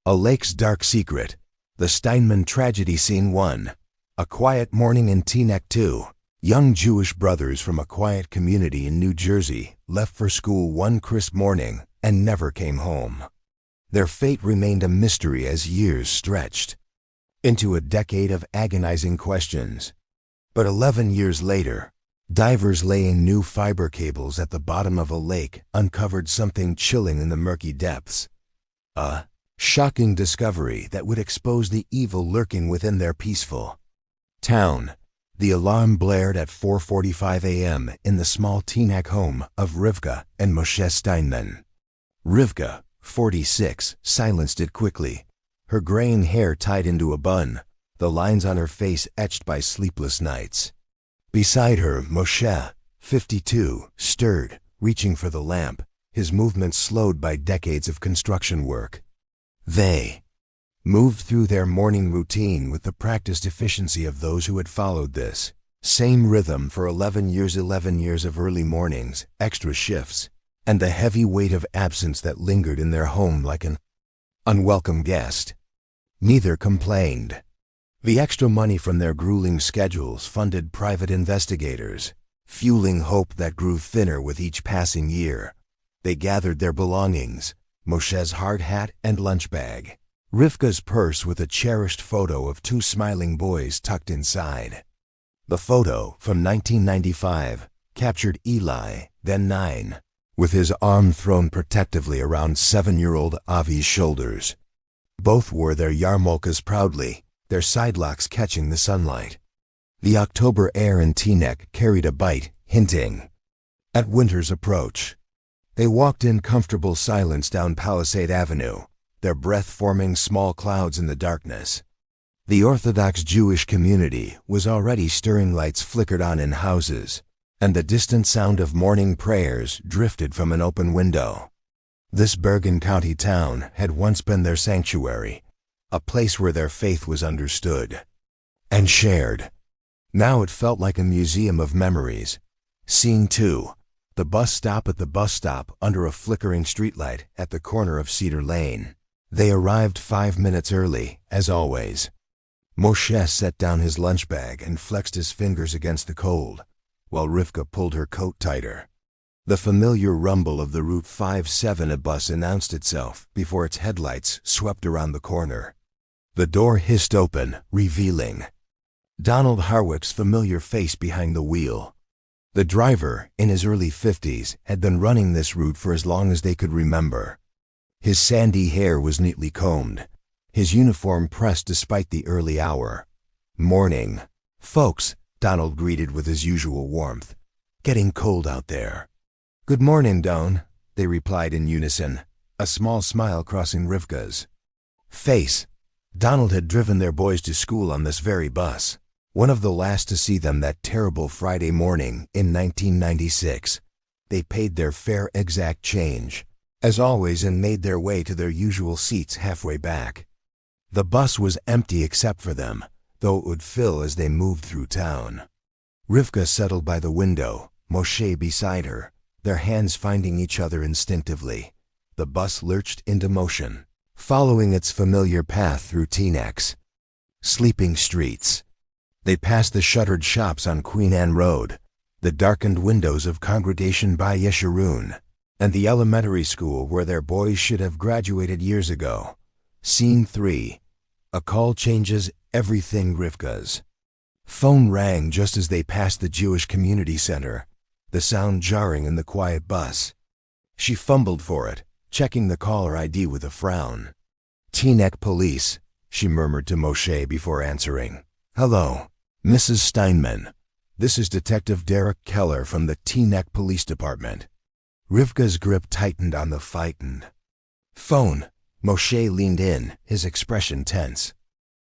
A Lake's Dark Secret, The Steinman Tragedy Scene 1, A Quiet Morning in Teaneck 2. Young Jewish brothers from a quiet community in New Jersey left for school one crisp morning and never came home. Their fate remained a mystery as years stretched into a decade of agonizing questions. But 11 years later, divers laying new fiber cables at the bottom of a lake uncovered something chilling in the murky depths. A shocking discovery that would expose the evil lurking within their peaceful town. The alarm blared at 4:45 a.m. in the small Teaneck home of Rivka and Moshe Steinman. Rivka, 46, silenced it quickly, her graying hair tied into a bun, the lines on her face etched by sleepless nights. Beside her, Moshe, 52, stirred, reaching for the lamp, his movements slowed by decades of construction work. They moved through their morning routine with the practiced efficiency of those who had followed this same rhythm for 11 years of early mornings, extra shifts, and the heavy weight of absence that lingered in their home like an unwelcome guest. Neither complained. The extra money from their grueling schedules funded private investigators, fueling hope that grew thinner with each passing year. They gathered their belongings, Moshe's hard hat and lunch bag, Rivka's purse with a cherished photo of two smiling boys tucked inside. The photo, from 1995, captured Eli, then 9, with his arm thrown protectively around 7-year-old Avi's shoulders. Both wore their yarmulkes proudly, their sidelocks catching the sunlight. The October air in Teaneck carried a bite, hinting at winter's approach. They walked in comfortable silence down Palisade Avenue, their breath forming small clouds in the darkness. The Orthodox Jewish community was already stirring. Lights flickered on in houses, and the distant sound of morning prayers drifted from an open window. This Bergen County town had once been their sanctuary, a place where their faith was understood and shared. Now it felt like a museum of memories. Scene 2. The bus stop. At the bus stop, under a flickering streetlight at the corner of Cedar Lane. They arrived 5 minutes early, as always. Moshe set down his lunch bag and flexed his fingers against the cold, while Rivka pulled her coat tighter. The familiar rumble of the Route 57 bus announced itself before its headlights swept around the corner. The door hissed open, revealing Donald Harwick's familiar face behind the wheel. The driver, in his early 50s, had been running this route for as long as they could remember. His sandy hair was neatly combed, his uniform pressed despite the early hour. "Morning, folks," Donald greeted with his usual warmth. "Getting cold out there." "Good morning, Don," they replied in unison, a small smile crossing Rivka's face. Donald had driven their boys to school on this very bus, one of the last to see them that terrible Friday morning in 1996. They paid their fare exact change, as always, and made their way to their usual seats halfway back. The bus was empty except for them, though it would fill as they moved through town. Rivka settled by the window, Moshe beside her, their hands finding each other instinctively. The bus lurched into motion, following its familiar path through Teaneck's sleeping streets. They passed the shuttered shops on Queen Anne Road, the darkened windows of Congregation by Yeshurun, and the elementary school where their boys should have graduated years ago. Scene 3. A call changes everything. Rivka's phone rang just as they passed the Jewish Community Center, the sound jarring in the quiet bus. She fumbled for it, checking the caller ID with a frown. "Teaneck Police," she murmured to Moshe before answering. "Hello, Mrs. Steinman. This is Detective Derek Keller from the Teaneck Police Department." Rivka's grip tightened on the frightened phone. Moshe leaned in, his expression tense.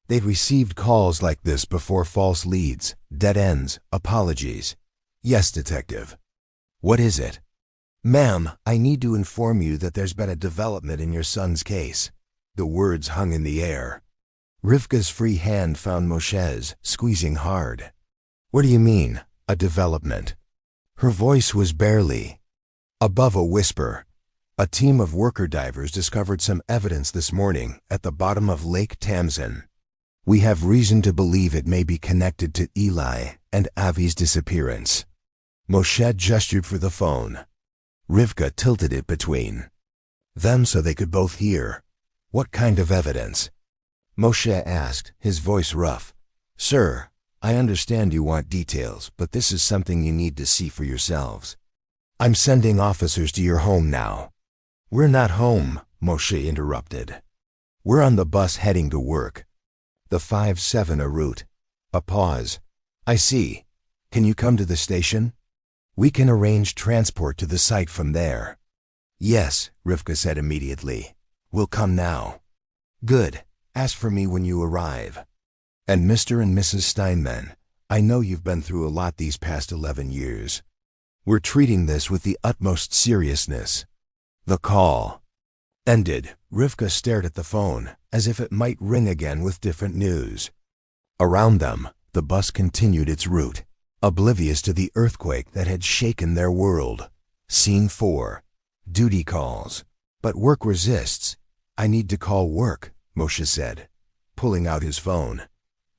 They'd received calls like this before: false leads, dead ends, apologies. "Yes, Detective." "What is it?" "Ma'am, I need to inform you that there's been a development in your son's case." The words hung in the air. Rivka's free hand found Moshe's, squeezing hard. "What do you mean, a development?" Her voice was barely above a whisper. A team of worker divers discovered some evidence this morning at the bottom of Lake Tamsen. We have reason to believe it may be connected to Eli and Avi's disappearance. Moshe gestured for the phone. Rivka tilted it between them so they could both hear. What kind of evidence? Moshe asked, his voice rough. Sir, I understand you want details, but this is something you need to see for yourselves. I'm sending officers to your home now. We're not home, Moshe interrupted. We're on the bus heading to work. The 5-7 en route. A pause. I see. Can you come to the station? We can arrange transport to the site from there. Yes, Rivka said immediately. We'll come now. Good. Ask for me when you arrive. And Mr. and Mrs. Steinman, I know you've been through a lot these past 11 years. We're treating this with the utmost seriousness. The call ended. Rivka stared at the phone, as if it might ring again with different news. Around them, the bus continued its route, oblivious to the earthquake that had shaken their world. Scene 4. Duty calls. But work resists. I need to call work, Moshe said, pulling out his phone.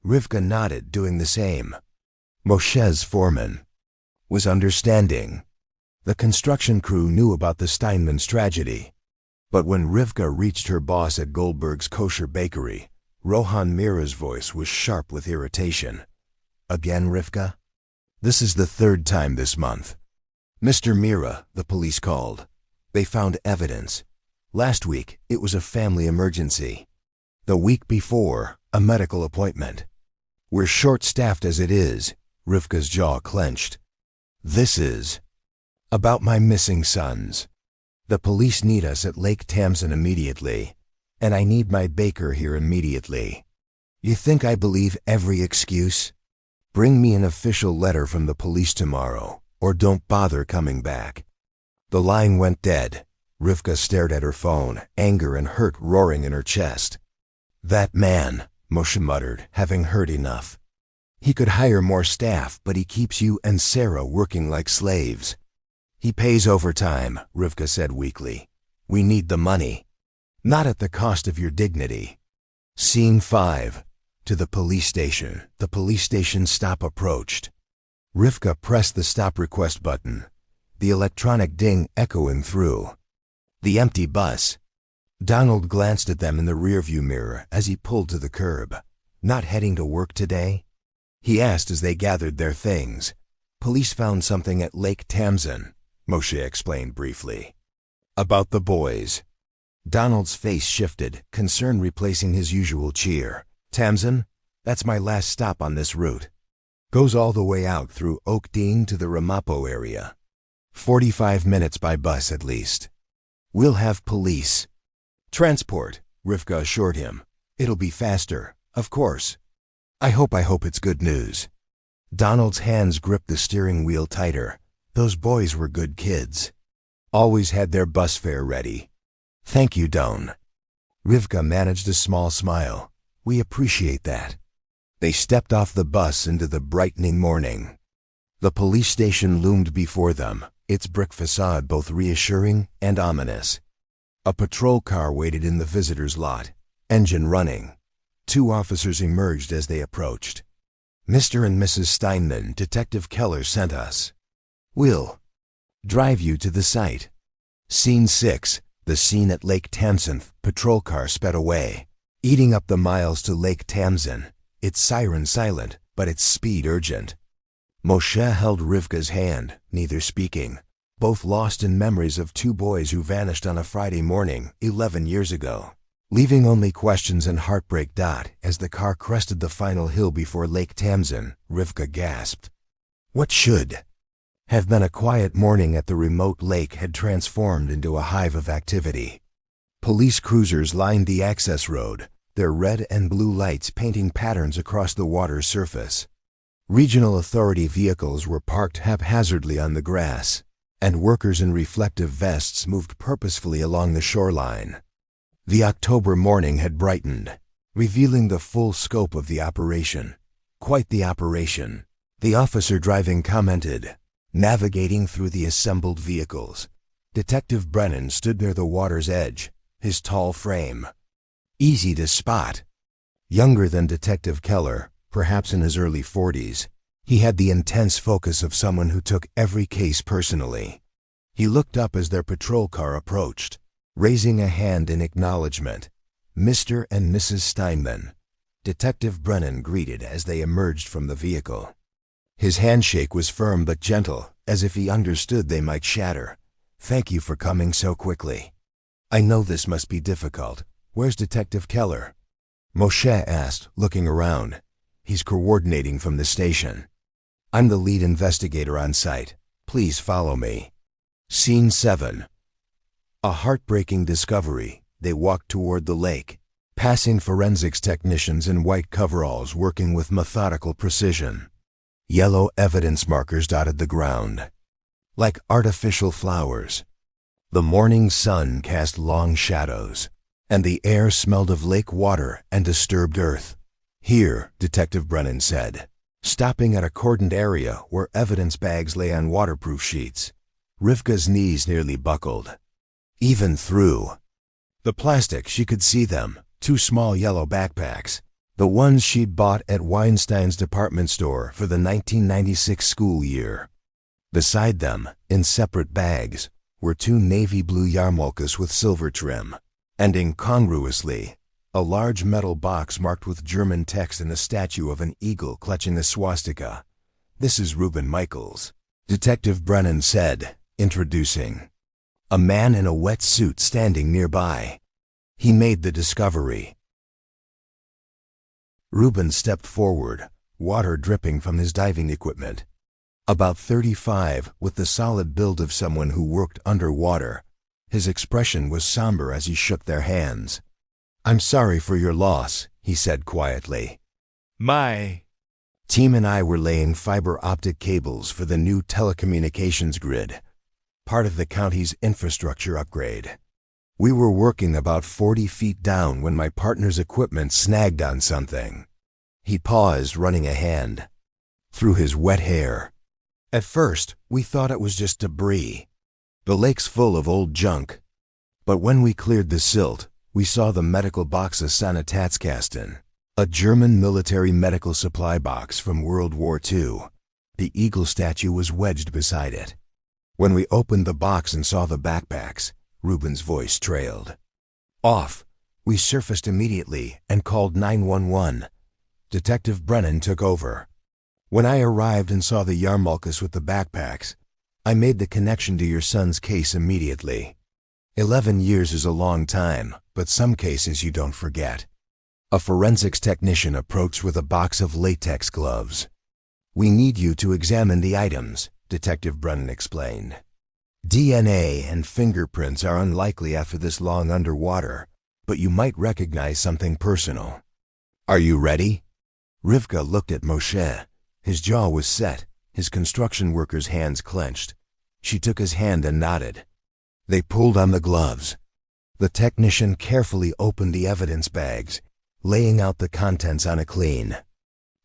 Rivka nodded, doing the same. Moshe's foreman was understanding. The construction crew knew about the Steinman's tragedy. But when Rivka reached her boss at Goldberg's Kosher Bakery, Rohan Mira's voice was sharp with irritation. Again, Rivka? This is the 3rd time this month. Mr. Mira, the police called. They found evidence. Last week, it was a family emergency. The week before, a medical appointment. We're short-staffed as it is. Rivka's jaw clenched. This is about my missing sons. The police need us at Lake Tamsen immediately, and I need my baker here immediately. You think I believe every excuse? Bring me an official letter from the police tomorrow, or don't bother coming back. The line went dead. Rivka stared at her phone, anger and hurt roaring in her chest. That man, Moshe muttered, having heard enough. He could hire more staff, but he keeps you and Sarah working like slaves. He pays overtime, Rivka said weakly. We need the money. Not at the cost of your dignity. Scene 5. To the police station. The police station stop approached. Rivka pressed the stop request button, the electronic ding echoing through. The empty bus. Donald glanced at them in the rearview mirror as he pulled to the curb. Not heading to work today? He asked as they gathered their things. Police found something at Lake Tamsen, Moshe explained briefly. About the boys. Donald's face shifted, concern replacing his usual cheer. Tamsen? That's my last stop on this route. Goes all the way out through Oak Dean to the Ramapo area. 45 minutes by bus at least. We'll have police. Transport, Rivka assured him. It'll be faster, of course. I hope it's good news. Donald's hands gripped the steering wheel tighter. Those boys were good kids. Always had their bus fare ready. Thank you, Don. Rivka managed a small smile. We appreciate that. They stepped off the bus into the brightening morning. The police station loomed before them, its brick facade both reassuring and ominous. A patrol car waited in the visitor's lot, engine running. 2 officers emerged as they approached. Mr. and Mrs. Steinman, Detective Keller sent us. We'll drive you to the site. Scene 6, the scene at Lake Tamsen. Patrol car sped away, eating up the miles to Lake Tamsen, its siren silent, but its speed urgent. Moshe held Rivka's hand, neither speaking, both lost in memories of 2 boys who vanished on a Friday morning 11 years ago, leaving only questions and heartbreak. As the car crested the final hill before Lake Tamsen, Rivka gasped. What should have been a quiet morning at the remote lake had transformed into a hive of activity. Police cruisers lined the access road, their red and blue lights painting patterns across the water's surface. Regional authority vehicles were parked haphazardly on the grass, and workers in reflective vests moved purposefully along the shoreline. The October morning had brightened, revealing the full scope of the operation. Quite the operation, the officer driving commented, navigating through the assembled vehicles. Detective Brennan stood near the water's edge, his tall frame easy to spot. Younger than Detective Keller, perhaps in his early 40s, he had the intense focus of someone who took every case personally. He looked up as their patrol car approached, raising a hand in acknowledgement. "Mr. and Mrs. Steinman," Detective Brennan greeted as they emerged from the vehicle. His handshake was firm but gentle, as if he understood they might shatter. "Thank you for coming so quickly. I know this must be difficult. Where's Detective Keller?" Moshe asked, looking around. "He's coordinating from the station. I'm the lead investigator on site. Please follow me." Scene 7. A heartbreaking discovery. They walked toward the lake, passing forensics technicians in white coveralls working with methodical precision. Yellow evidence markers dotted the ground, like artificial flowers. The morning sun cast long shadows, and the air smelled of lake water and disturbed earth. "Here," Detective Brennan said, stopping at a cordoned area where evidence bags lay on waterproof sheets. Rivka's knees nearly buckled. Even through the plastic, she could see them, 2 small yellow backpacks, the ones she'd bought at Weinstein's department store for the 1996 school year. Beside them, in separate bags, were 2 navy blue yarmulkes with silver trim, and incongruously, a large metal box marked with German text and a statue of an eagle clutching a swastika. "This is Reuben Michaels," Detective Brennan said, introducing a man in a wet suit standing nearby. He made the discovery. Reuben stepped forward, water dripping from his diving equipment. About 35, with the solid build of someone who worked underwater, his expression was somber as he shook their hands. "I'm sorry for your loss," he said quietly. "My team and I were laying fiber optic cables for the new telecommunications grid, part of the county's infrastructure upgrade. We were working about 40 feet down when my partner's equipment snagged on something." He paused, running a hand through his wet hair. "At first, we thought it was just debris. The lake's full of old junk. But when we cleared the silt, we saw the medical box of Sanitätskasten, a German military medical supply box from World War II. The eagle statue was wedged beside it. When we opened the box and saw the backpacks," Reuben's voice trailed off, "we surfaced immediately and called 911. Detective Brennan took over. When I arrived and saw the yarmulkes with the backpacks, I made the connection to your son's case immediately. 11 years is a long time, but some cases you don't forget." A forensics technician approached with a box of latex gloves. "We need you to examine the items," Detective Brennan explained. "DNA and fingerprints are unlikely after this long underwater, but you might recognize something personal. Are you ready?" Rivka looked at Moshe. His jaw was set, his construction worker's hands clenched. She took his hand and nodded. They pulled on the gloves. The technician carefully opened the evidence bags, laying out the contents on a clean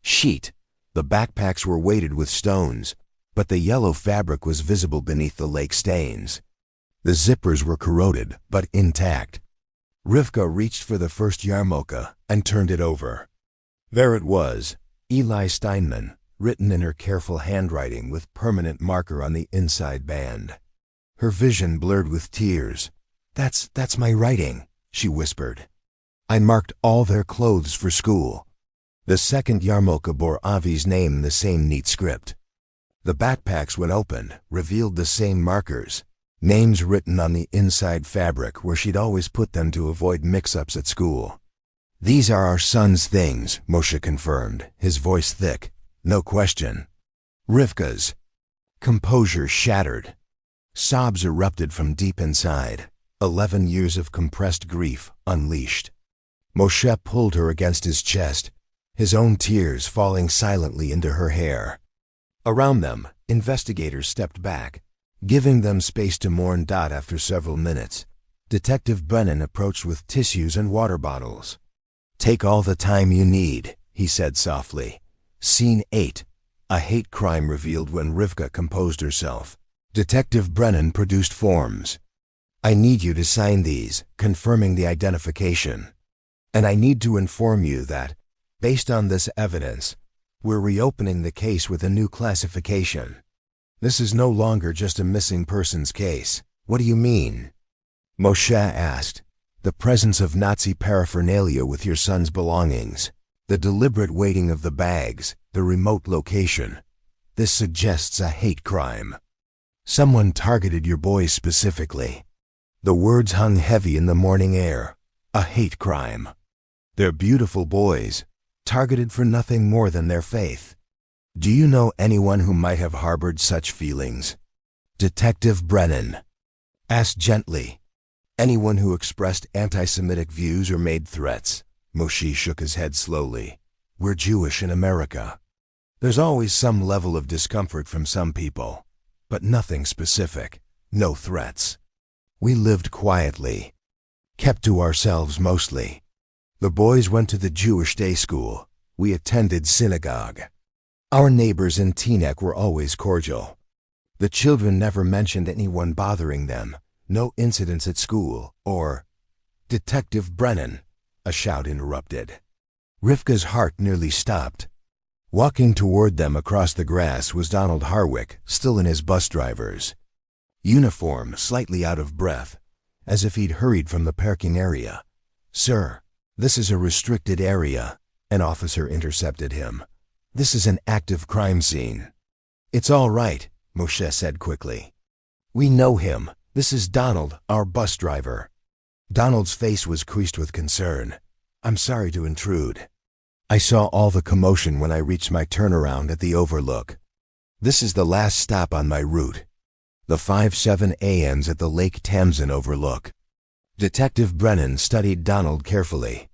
sheet. The backpacks were weighted with stones, but the yellow fabric was visible beneath the lake stains. The zippers were corroded, but intact. Rivka reached for the first yarmulke and turned it over. There it was, Eli Steinman, written in her careful handwriting with permanent marker on the inside band. Her vision blurred with tears. That's my writing," she whispered. "I marked all their clothes for school." The second yarmulke bore Avi's name in the same neat script. The backpacks, when opened, revealed the same markers, names written on the inside fabric where she'd always put them to avoid mix-ups at school. "These are our son's things," Moshe confirmed, his voice thick. "No question." Rivka's composure shattered. Sobs erupted from deep inside, 11 years of compressed grief unleashed. Moshe pulled her against his chest, his own tears falling silently into her hair. Around them, investigators stepped back, giving them space to mourn. After several minutes, Detective Brennan approached with tissues and water bottles. "Take all the time you need," he said softly. Scene 8. A hate crime revealed when Rivka composed herself. Detective Brennan produced forms. I need you to sign these, confirming the identification. And I need to inform you that, based on this evidence, we're reopening the case with a new classification. This is no longer just a missing persons case. What do you mean? Moshe asked. The presence of Nazi paraphernalia with your son's belongings, the deliberate weighting of the bags, the remote location. This suggests a hate crime. Someone targeted your boys specifically. The words hung heavy in the morning air. A hate crime. They're beautiful boys, targeted for nothing more than their faith. Do you know anyone who might have harbored such feelings? Detective Brennan asked gently. Anyone who expressed anti-Semitic views or made threats? Moshe shook his head slowly. We're Jewish in America. There's always some level of discomfort from some people, but nothing specific, no threats. We lived quietly, kept to ourselves mostly. The boys went to the Jewish day school. We attended synagogue. Our neighbors in Teaneck were always cordial. The children never mentioned anyone bothering them. No incidents at school, or... Detective Brennan, a shout interrupted. Rivka's heart nearly stopped. Walking toward them across the grass was Donald Harwick, still in his bus driver's uniform, slightly out of breath, as if he'd hurried from the parking area. Sir, this is a restricted area, an officer intercepted him. This is an active crime scene. It's all right, Moshe said quickly. We know him. This is Donald, our bus driver. Donald's face was creased with concern. I'm sorry to intrude. I saw all the commotion when I reached my turnaround at the overlook. This is the last stop on my route. The 5-7 ends at the Lake Tamsen overlook. Detective Brennan studied Donald carefully.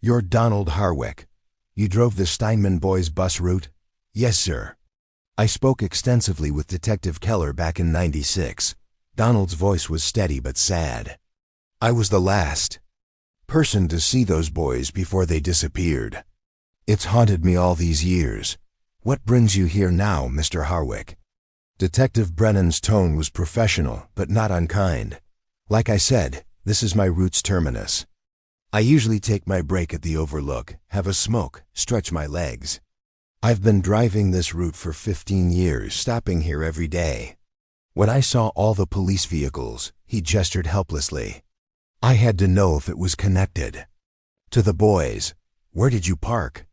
You're Donald Harwick. You drove the Steinman boys' bus route? Yes, sir. I spoke extensively with Detective Keller back in '96. Donald's voice was steady but sad. I was the last person to see those boys before they disappeared. It's haunted me all these years. What brings you here now, Mr. Harwick? Detective Brennan's tone was professional, but not unkind. Like I said, this is my route's terminus. I usually take my break at the overlook, have a smoke, stretch my legs. I've been driving this route for 15 years, stopping here every day. When I saw all the police vehicles, he gestured helplessly. I had to know if it was connected. To the boys, where did you park?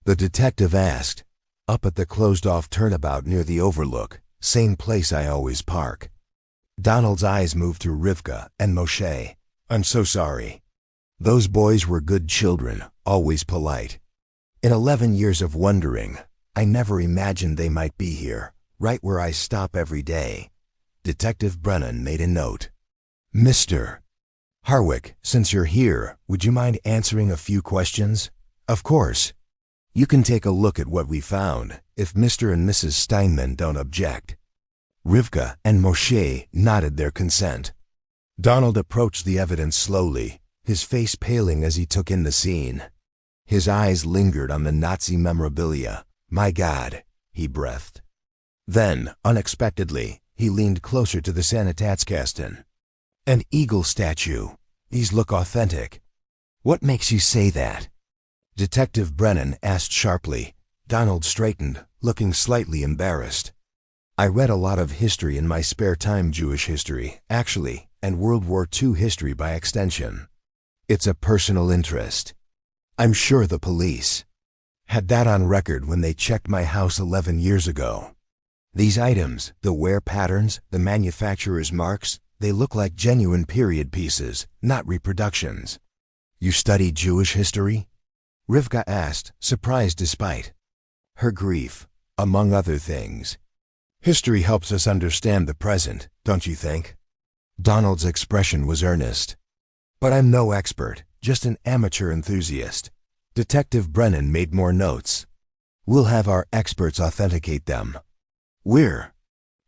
The detective asked. Up at the closed-off turnabout near the overlook, same place I always park. Donald's eyes moved to Rivka and Moshe. I'm so sorry. Those boys were good children, always polite. In 11 years of wondering, I never imagined they might be here, right where I stop every day. Detective Brennan made a note. Mr. Harwick, since you're here, would you mind answering a few questions? Of course. You can take a look at what we found, if Mr. and Mrs. Steinman don't object. Rivka and Moshe nodded their consent. Donald approached the evidence slowly, his face paling as he took in the scene. His eyes lingered on the Nazi memorabilia. My God, he breathed. Then, unexpectedly, he leaned closer to the Sanitätskasten. An eagle statue. These look authentic. What makes you say that? Detective Brennan asked sharply. Donald straightened, looking slightly embarrassed. I read a lot of history in my spare time, Jewish history, actually, and World War II history by extension. It's a personal interest. I'm sure the police had that on record when they checked my house 11 years ago. These items, the wear patterns, the manufacturer's marks, they look like genuine period pieces, not reproductions. You study Jewish history? Rivka asked, surprised despite her grief, among other things. History helps us understand the present, don't you think? Donald's expression was earnest. But I'm no expert, just an amateur enthusiast. Detective Brennan made more notes. We'll have our experts authenticate them. We're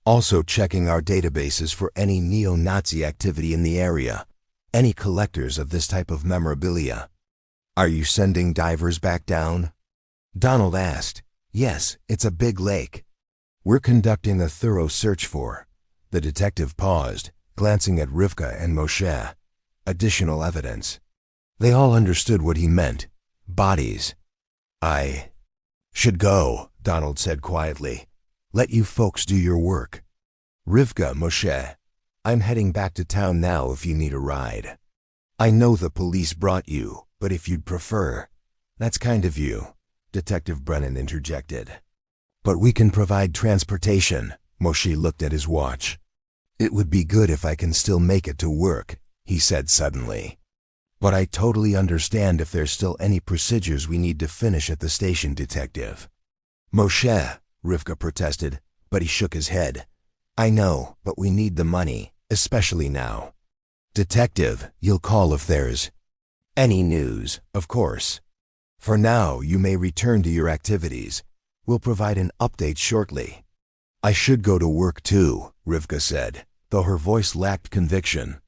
also checking our databases for any neo-Nazi activity in the area, any collectors of this type of memorabilia. Are you sending divers back down? Donald asked. Yes, it's a big lake. We're conducting a thorough search for The detective paused, glancing at Rivka and Moshe. Additional evidence. They all understood what he meant. Bodies. I should go, Donald said quietly. Let you folks do your work. Rivka, Moshe, I'm heading back to town now if you need a ride. I know the police brought you, but if you'd prefer. That's kind of you, Detective Brennan interjected. But we can provide transportation. Moshe looked at his watch. It would be good if I can still make it to work, he said suddenly. But I totally understand if there's still any procedures we need to finish at the station, Detective. Moshe, Rivka protested, but he shook his head. I know, but we need the money, especially now. Detective, you'll call if there's any news, of course. For now, you may return to your activities. We'll provide an update shortly. I should go to work too, Rivka said, though her voice lacked conviction.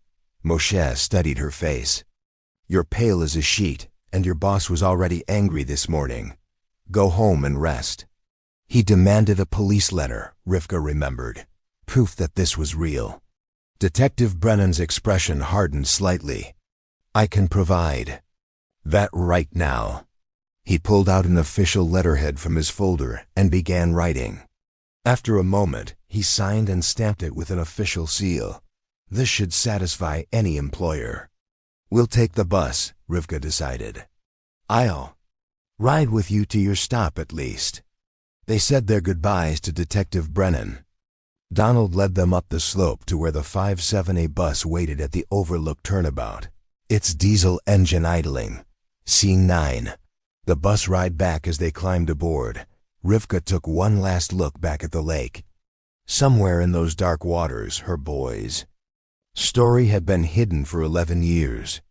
Moshe studied her face. You're pale as a sheet, and your boss was already angry this morning. Go home and rest. He demanded a police letter, Rivka remembered. Proof that this was real. Detective Brennan's expression hardened slightly. I can provide that right now. He pulled out an official letterhead from his folder and began writing. After a moment, he signed and stamped it with an official seal. This should satisfy any employer. We'll take the bus, Rivka decided. I'll ride with you to your stop at least. They said their goodbyes to Detective Brennan. Donald led them up the slope to where the 578 bus waited at the overlook turnabout. Its diesel engine idling. Scene 9. The bus ride back as they climbed aboard. Rivka took one last look back at the lake. Somewhere in those dark waters, her boys' story had been hidden for 11 years.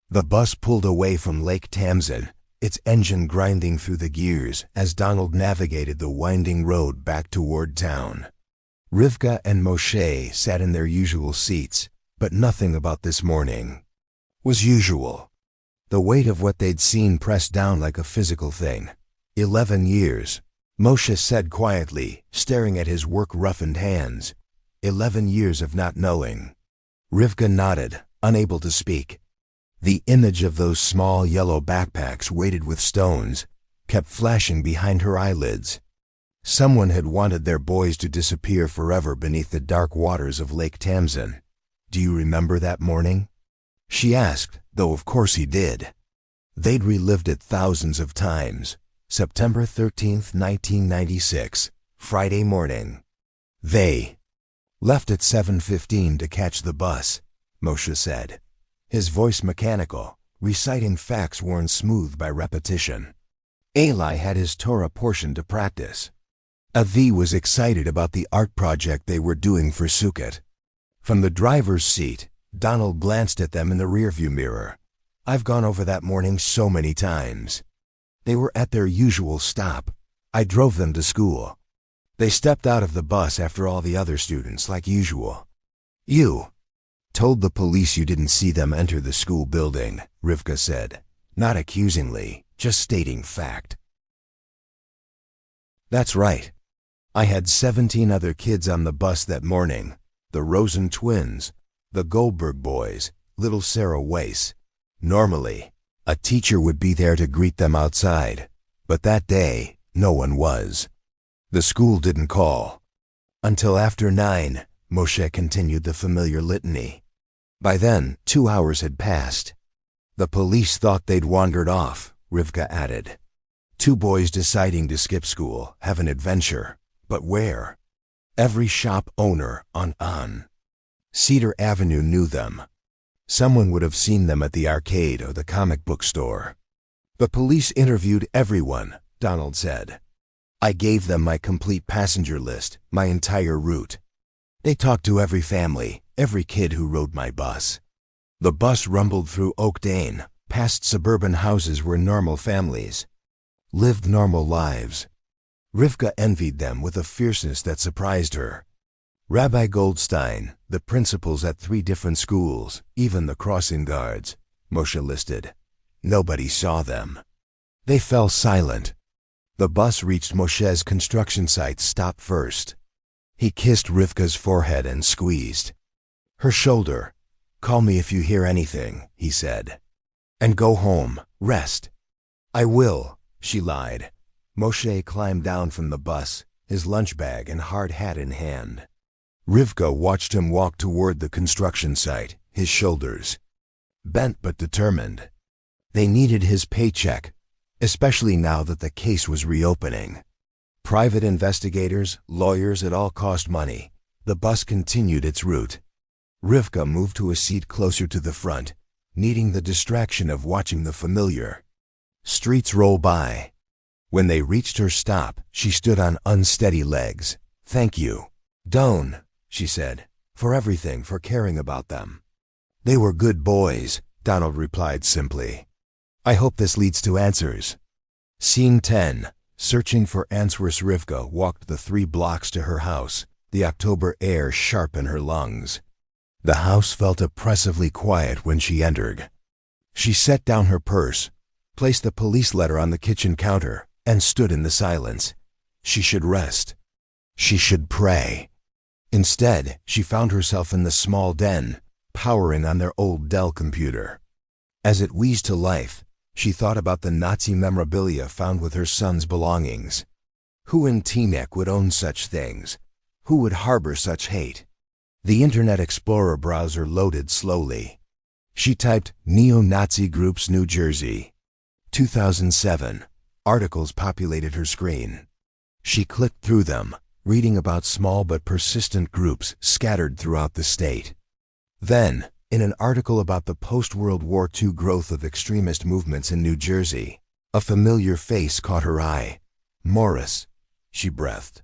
The bus pulled away from Lake Tamsen, its engine grinding through the gears as Donald navigated the winding road back toward town. Rivka and Moshe sat in their usual seats, but nothing about this morning was usual. The weight of what they'd seen pressed down like a physical thing. 11 years, Moshe said quietly, staring at his work-roughened hands. 11 years of not knowing. Rivka nodded, unable to speak. The image of those small yellow backpacks weighted with stones kept flashing behind her eyelids. Someone had wanted their boys to disappear forever beneath the dark waters of Lake Tamsen. Do you remember that morning? She asked, though of course he did. They'd relived it thousands of times. September 13th, 1996, Friday morning. They left at 7:15 to catch the bus, Moshe said, his voice mechanical, reciting facts worn smooth by repetition. Eli had his Torah portion to practice. Avi was excited about the art project they were doing for Sukkot. From the driver's seat, Donald glanced at them in the rearview mirror. I've gone over that morning so many times. They were at their usual stop. I drove them to school. They stepped out of the bus after all the other students, like usual. You told the police you didn't see them enter the school building, Rivka said, not accusingly, just stating fact. That's right. I had 17 other kids on the bus that morning. The Rosen twins, the Goldberg boys, little Sarah Weiss. Normally, a teacher would be there to greet them outside, but that day, no one was. The school didn't call. Until after 9, Moshe continued the familiar litany. By then, 2 hours had passed. The police thought they'd wandered off, Rivka added. 2 boys deciding to skip school, have an adventure. But where? Every shop owner on Cedar Avenue knew them. Someone would have seen them at the arcade or the comic book store. The police interviewed everyone, Donald said. I gave them my complete passenger list, my entire route. They talked to every family, every kid who rode my bus. The bus rumbled through Oakdane, past suburban houses where normal families lived normal lives. Rivka envied them with a fierceness that surprised her. Rabbi Goldstein, the principals at 3 different schools, even the crossing guards, Moshe listed. Nobody saw them. They fell silent. The bus reached Moshe's construction site stop first. He kissed Rivka's forehead and squeezed her shoulder. "Call me if you hear anything," he said. "And go home. Rest." "I will," she lied. Moshe climbed down from the bus, his lunch bag and hard hat in hand. Rivka watched him walk toward the construction site, his shoulders bent but determined. They needed his paycheck, especially now that the case was reopening. Private investigators, lawyers, it all cost money. The bus continued its route. Rivka moved to a seat closer to the front, needing the distraction of watching the familiar streets roll by. When they reached her stop, she stood on unsteady legs. "Thank you, Don," she said, "for everything, for caring about them." "They were good boys," Donald replied simply. "I hope this leads to answers." Scene 10. Searching for answers. Rivka walked the 3 blocks to her house, the October air sharp in her lungs. The house felt oppressively quiet when she entered. She set down her purse, placed the police letter on the kitchen counter, and stood in the silence. She should rest. She should pray. Instead, she found herself in the small den, powering on their old Dell computer. As it wheezed to life, she thought about the Nazi memorabilia found with her son's belongings. Who in Teaneck would own such things? Who would harbor such hate? The Internet Explorer browser loaded slowly. She typed "Neo-Nazi Groups New Jersey." 2007. Articles populated her screen. She clicked through them, reading about small but persistent groups scattered throughout the state. Then, in an article about the post-World War II growth of extremist movements in New Jersey, a familiar face caught her eye. "Morris," she breathed.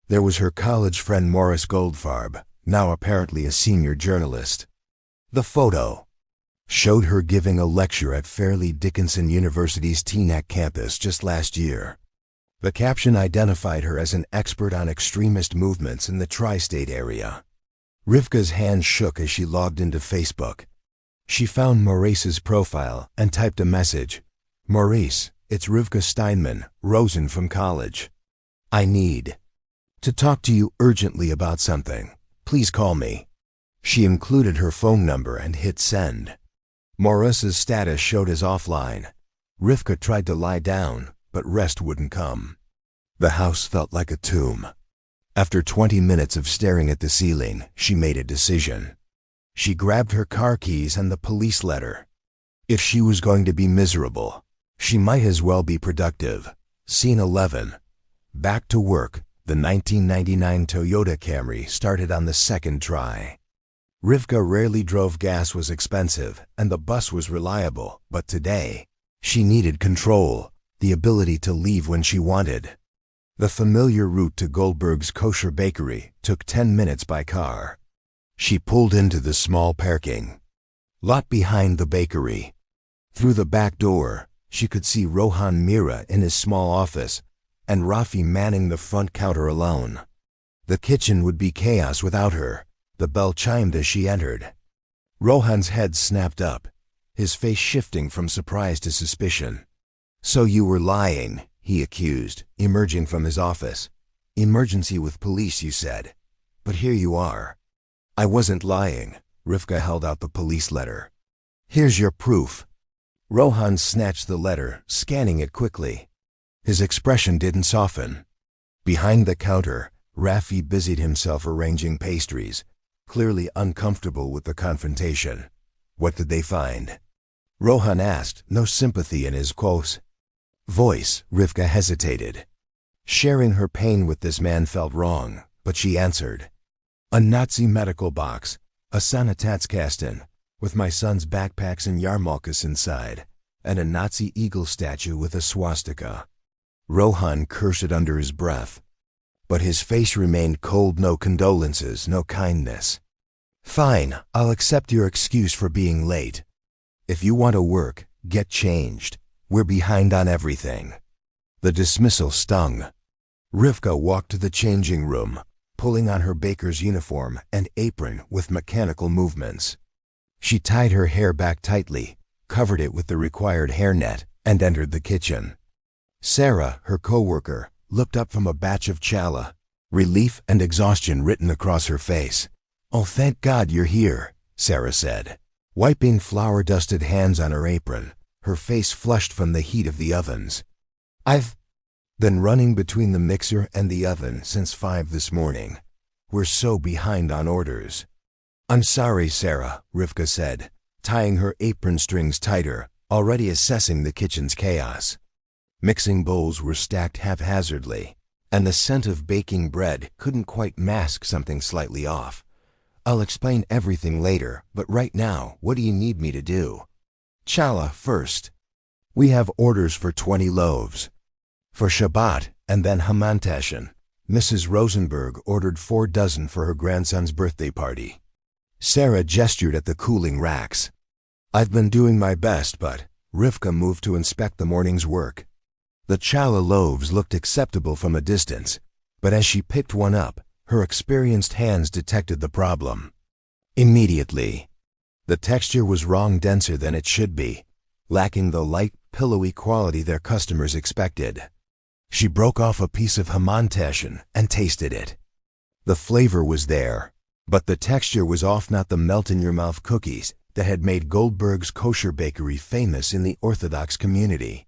There was her college friend Morris Goldfarb, now apparently a senior journalist. The photo showed her giving a lecture at Fairleigh Dickinson University's Teaneck campus just last year. The caption identified her as an expert on extremist movements in the tri-state area. Rivka's hand shook as she logged into Facebook. She found Maurice's profile and typed a message. "Maurice, it's Rivka Steinman, Rosen from college. I need to talk to you urgently about something. Please call me." She included her phone number and hit send. Maurice's status showed as offline. Rivka tried to lie down, but rest wouldn't come. The house felt like a tomb. After 20 minutes of staring at the ceiling, she made a decision. She grabbed her car keys and the police letter. If she was going to be miserable, she might as well be productive. Scene 11. Back to work. The 1999 Toyota Camry started on the second try. Rivka rarely drove. Gas was expensive, and the bus was reliable, but today, she needed control, the ability to leave when she wanted. The familiar route to Goldberg's Kosher Bakery took 10 minutes by car. She pulled into the small parking lot behind the bakery. Through the back door, she could see Rohan Mira in his small office, and Rafi manning the front counter alone. The kitchen would be chaos without her. The bell chimed as she entered. Rohan's head snapped up, his face shifting from surprise to suspicion. "So you were lying," he accused, emerging from his office. "Emergency with police, you said. But here you are." "I wasn't lying." Rivka held out the police letter. "Here's your proof." Rohan snatched the letter, scanning it quickly. His expression didn't soften. Behind the counter, Rafi busied himself arranging pastries, clearly uncomfortable with the confrontation. "What did they find?" Rohan asked, no sympathy in his close voice. Rivka hesitated. Sharing her pain with this man felt wrong, but she answered. "A Nazi medical box, a Sanitätskasten, with my son's backpacks and yarmulkes inside, and a Nazi eagle statue with a swastika." Rohan cursed under his breath, but his face remained cold. No condolences, no kindness. "Fine, I'll accept your excuse for being late. If you want to work, get changed. We're behind on everything." The dismissal stung. Rivka walked to the changing room, pulling on her baker's uniform and apron with mechanical movements. She tied her hair back tightly, covered it with the required hairnet, and entered the kitchen. Sarah, her co-worker, looked up from a batch of challah. relief and exhaustion written across her face. "Oh, thank God you're here," Sarah said, wiping flour-dusted hands on her apron, her face flushed from the heat of the ovens. "I've been running between the mixer and the oven since 5 this morning. We're so behind on orders." "I'm sorry, Sarah," Rivka said, tying her apron strings tighter, already assessing the kitchen's chaos. Mixing bowls were stacked haphazardly, and the scent of baking bread couldn't quite mask something slightly off. "I'll explain everything later, but right now, what do you need me to do?" "Challah first. We have orders for 20 loaves. For Shabbat, and then Hamantashen." Mrs. Rosenberg ordered 4 dozen for her grandson's birthday party. Sarah gestured at the cooling racks. "I've been doing my best, but..." Rivka moved to inspect the morning's work. The challah loaves looked acceptable from a distance, but as she picked one up, her experienced hands detected the problem. Immediately, the texture was wrong, denser than it should be, lacking the light, pillowy quality their customers expected. She broke off a piece of Hamantashen and tasted it. The flavor was there, but the texture was off, not the melt-in-your-mouth cookies that had made Goldberg's kosher bakery famous in the Orthodox community.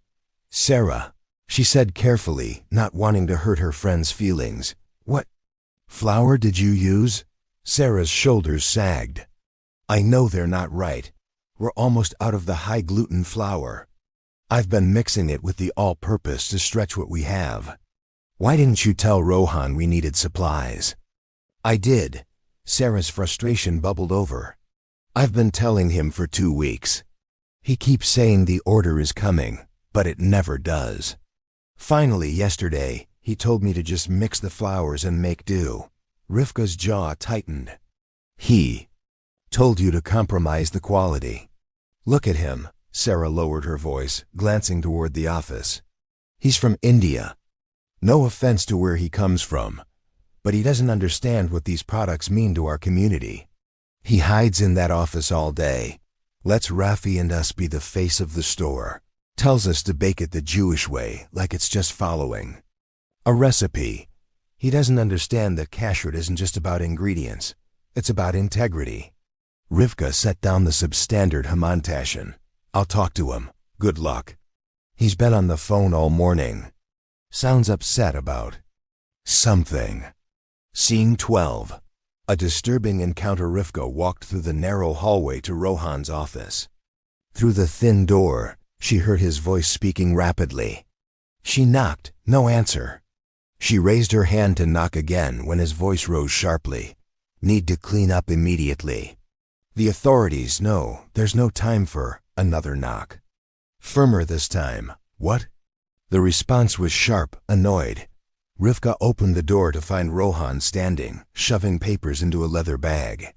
"Sarah," she said carefully, not wanting to hurt her friend's feelings, "what flour did you use?" Sarah's shoulders sagged. "I know they're not right. We're almost out of the high-gluten flour. I've been mixing it with the all-purpose to stretch what we have." "Why didn't you tell Rohan we needed supplies?" "I did." Sarah's frustration bubbled over. "I've been telling him for 2 weeks. He keeps saying the order is coming, but it never does. Finally, yesterday, he told me to just mix the flours and make do." Rivka's jaw tightened. "He told you to compromise the quality." "Look at him." Sarah lowered her voice, glancing toward the office. "He's from India. No offense to where he comes from, but he doesn't understand what these products mean to our community. He hides in that office all day, lets Rafi and us be the face of the store, tells us to bake it the Jewish way, like it's just following a recipe. He doesn't understand that kashrut isn't just about ingredients, it's about integrity." Rivka set down the substandard Hamantashen. "I'll talk to him. Good luck. He's been on the phone all morning. Sounds upset about something." Scene 12. A disturbing encounter. Rivka walked through the narrow hallway to Rohan's office. Through the thin door, she heard his voice speaking rapidly. She knocked, no answer. She raised her hand to knock again when his voice rose sharply. "Need to clean up immediately. The authorities know there's no time for..." Another knock. Firmer this time. "What?" The response was sharp, annoyed. Rivka opened the door to find Rohan standing, shoving papers into a leather bag.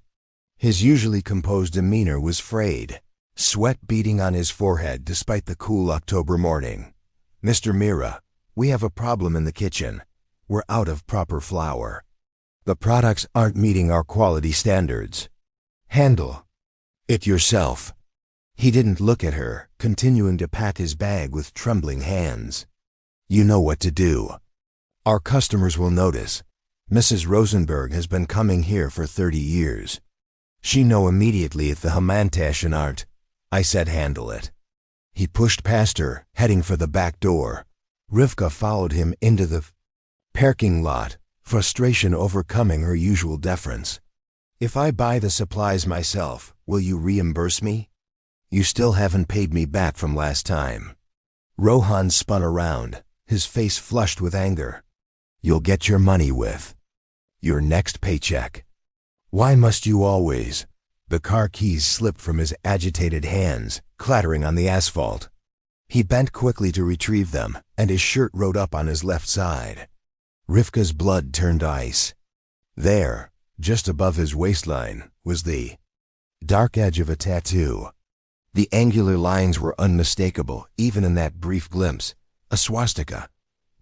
His usually composed demeanor was frayed, sweat beading on his forehead despite the cool October morning. "Mr. Mira, we have a problem in the kitchen. We're out of proper flour. The products aren't meeting our quality standards. Handle it yourself." He didn't look at her, continuing to pack his bag with trembling hands. "You know what to do. Our customers will notice. Mrs. Rosenberg has been coming here for 30 years. She know immediately if the Hamantashen aren't." I said handle it. He pushed past her, heading for the back door. Rivka followed him into the parking lot, frustration overcoming her usual deference. "If I buy the supplies myself, will you reimburse me? You still haven't paid me back from last time." Rohan spun around, his face flushed with anger. "You'll get your money with your next paycheck." "Why must you always?" The car keys slipped from his agitated hands, clattering on the asphalt. He bent quickly to retrieve them, and his shirt rode up on his left side. Rivka's blood turned ice. There, just above his waistline, was the dark edge of a tattoo. The angular lines were unmistakable, even in that brief glimpse. A swastika.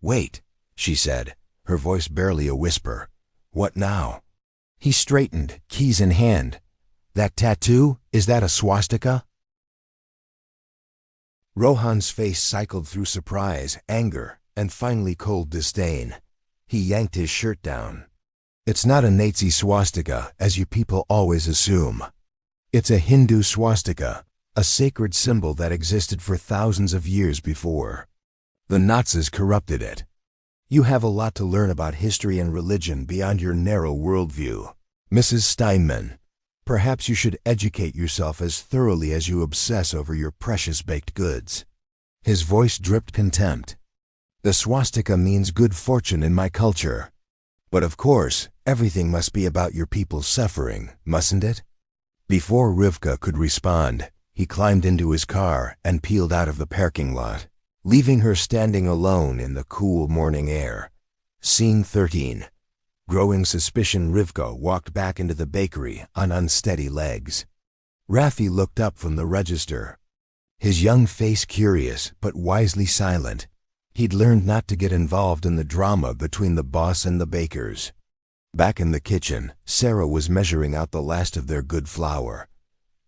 "Wait," she said, her voice barely a whisper. "What now?" He straightened, keys in hand. "That tattoo? Is that a swastika?" Rohan's face cycled through surprise, anger, and finally cold disdain. He yanked his shirt down. It's not a Nazi swastika, as you people always assume. It's a Hindu swastika, a sacred symbol that existed for thousands of years before. The Nazis corrupted it. You have a lot to learn about history and religion beyond your narrow worldview. Mrs. Steinman, perhaps you should educate yourself as thoroughly as you obsess over your precious baked goods. His voice dripped contempt. The swastika means good fortune in my culture. But of course, everything must be about your people's suffering, mustn't it? Before Rivka could respond, he climbed into his car and peeled out of the parking lot, leaving her standing alone in the cool morning air. Scene 13. Growing suspicion, Rivka walked back into the bakery on unsteady legs. Raffi looked up from the register, his young face curious but wisely silent. He'd learned not to get involved in the drama between the boss and the bakers. Back in the kitchen, Sarah was measuring out the last of their good flour.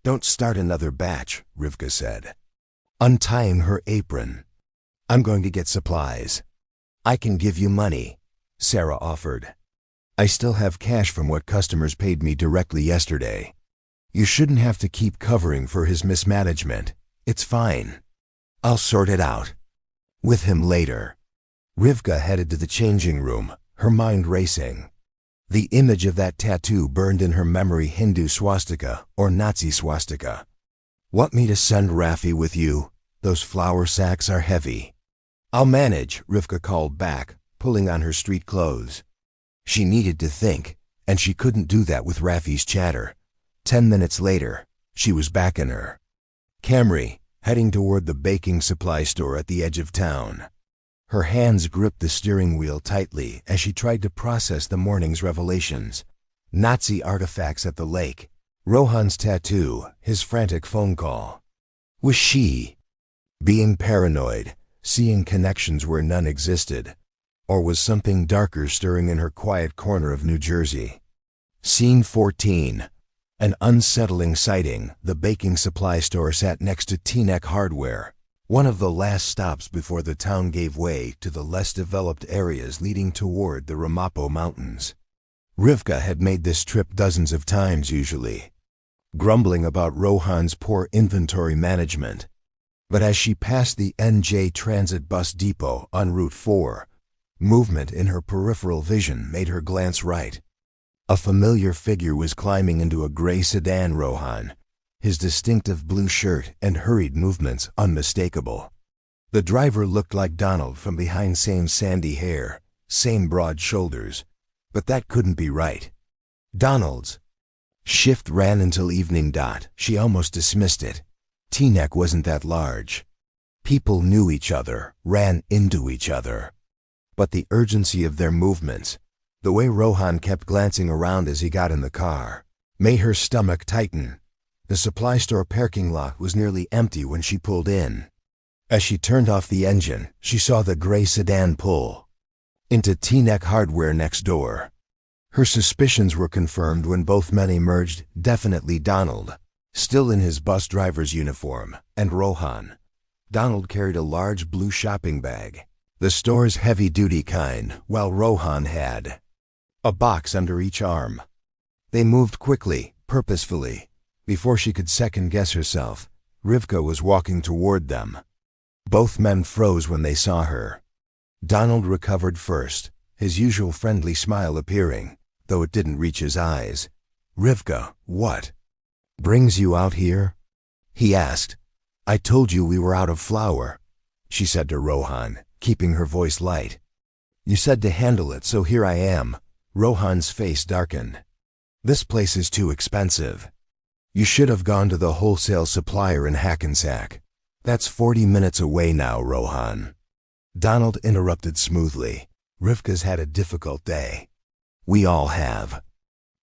"Don't start another batch," Rivka said, untying her apron. "I'm going to get supplies." "I can give you money," Sarah offered. "I still have cash from what customers paid me directly yesterday." "You shouldn't have to keep covering for his mismanagement. It's fine. I'll sort it out with him later." Rivka headed to the changing room, her mind racing. The image of that tattoo burned in her memory. Hindu swastika or Nazi swastika. "Want me to send Raffi with you? Those flour sacks are heavy." "I'll manage," Rivka called back, pulling on her street clothes. She needed to think, and she couldn't do that with Raffi's chatter. 10 minutes later, she was back in her Camry, heading toward the baking supply store at the edge of town. Her hands gripped the steering wheel tightly as she tried to process the morning's revelations. Nazi artifacts at the lake, Rohan's tattoo, his frantic phone call. Was she being paranoid, seeing connections where none existed? Or was something darker stirring in her quiet corner of New Jersey? Scene 14. An unsettling sighting. The baking supply store sat next to Teaneck Hardware, one of the last stops before the town gave way to the less developed areas leading toward the Ramapo Mountains. Rivka had made this trip dozens of times usually, grumbling about Rohan's poor inventory management. But as she passed the NJ Transit bus depot on Route 4, movement in her peripheral vision made her glance right. A familiar figure was climbing into a gray sedan. Rohan, his distinctive blue shirt and hurried movements unmistakable. The driver looked like Donald from behind, same sandy hair, same broad shoulders, but that couldn't be right. Donald's shift ran until evening. She almost dismissed it. Teaneck wasn't that large. People knew each other, ran into each other. But the urgency of their movements, the way Rohan kept glancing around as he got in the car, made her stomach tighten. The supply store parking lot was nearly empty when she pulled in. As she turned off the engine, she saw the gray sedan pull into Teaneck Hardware next door. Her suspicions were confirmed when both men emerged, definitely Donald, still in his bus driver's uniform, and Rohan. Donald carried a large blue shopping bag, the store's heavy-duty kind, while Rohan had a box under each arm. They moved quickly, purposefully. Before she could second-guess herself, Rivka was walking toward them. Both men froze when they saw her. Donald recovered first, his usual friendly smile appearing, though it didn't reach his eyes. "Rivka, what brings you out here?" he asked. "I told you we were out of flour," she said to Rohan, keeping her voice light. "You said to handle it, so here I am." Rohan's face darkened. "This place is too expensive. You should have gone to the wholesale supplier in Hackensack. That's 40 minutes away now, Rohan." Donald interrupted smoothly. "Rivka's had a difficult day. We all have."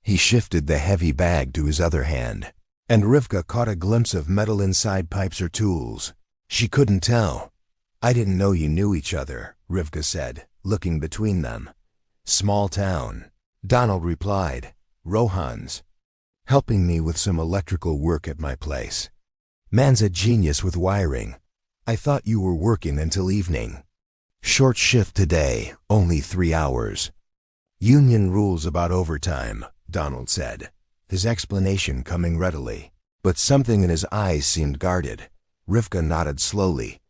He shifted the heavy bag to his other hand, and Rivka caught a glimpse of metal inside pipes or tools. She couldn't tell. "I didn't know you knew each other," Rivka said, looking between them. "Small town," Donald replied. "Rohan's helping me with some electrical work at my place. Man's a genius with wiring. I thought you were working until evening." Short shift today, only 3 hours. Union rules about overtime, Donald said, his explanation coming readily. But something in his eyes seemed guarded. Rivka nodded slowly.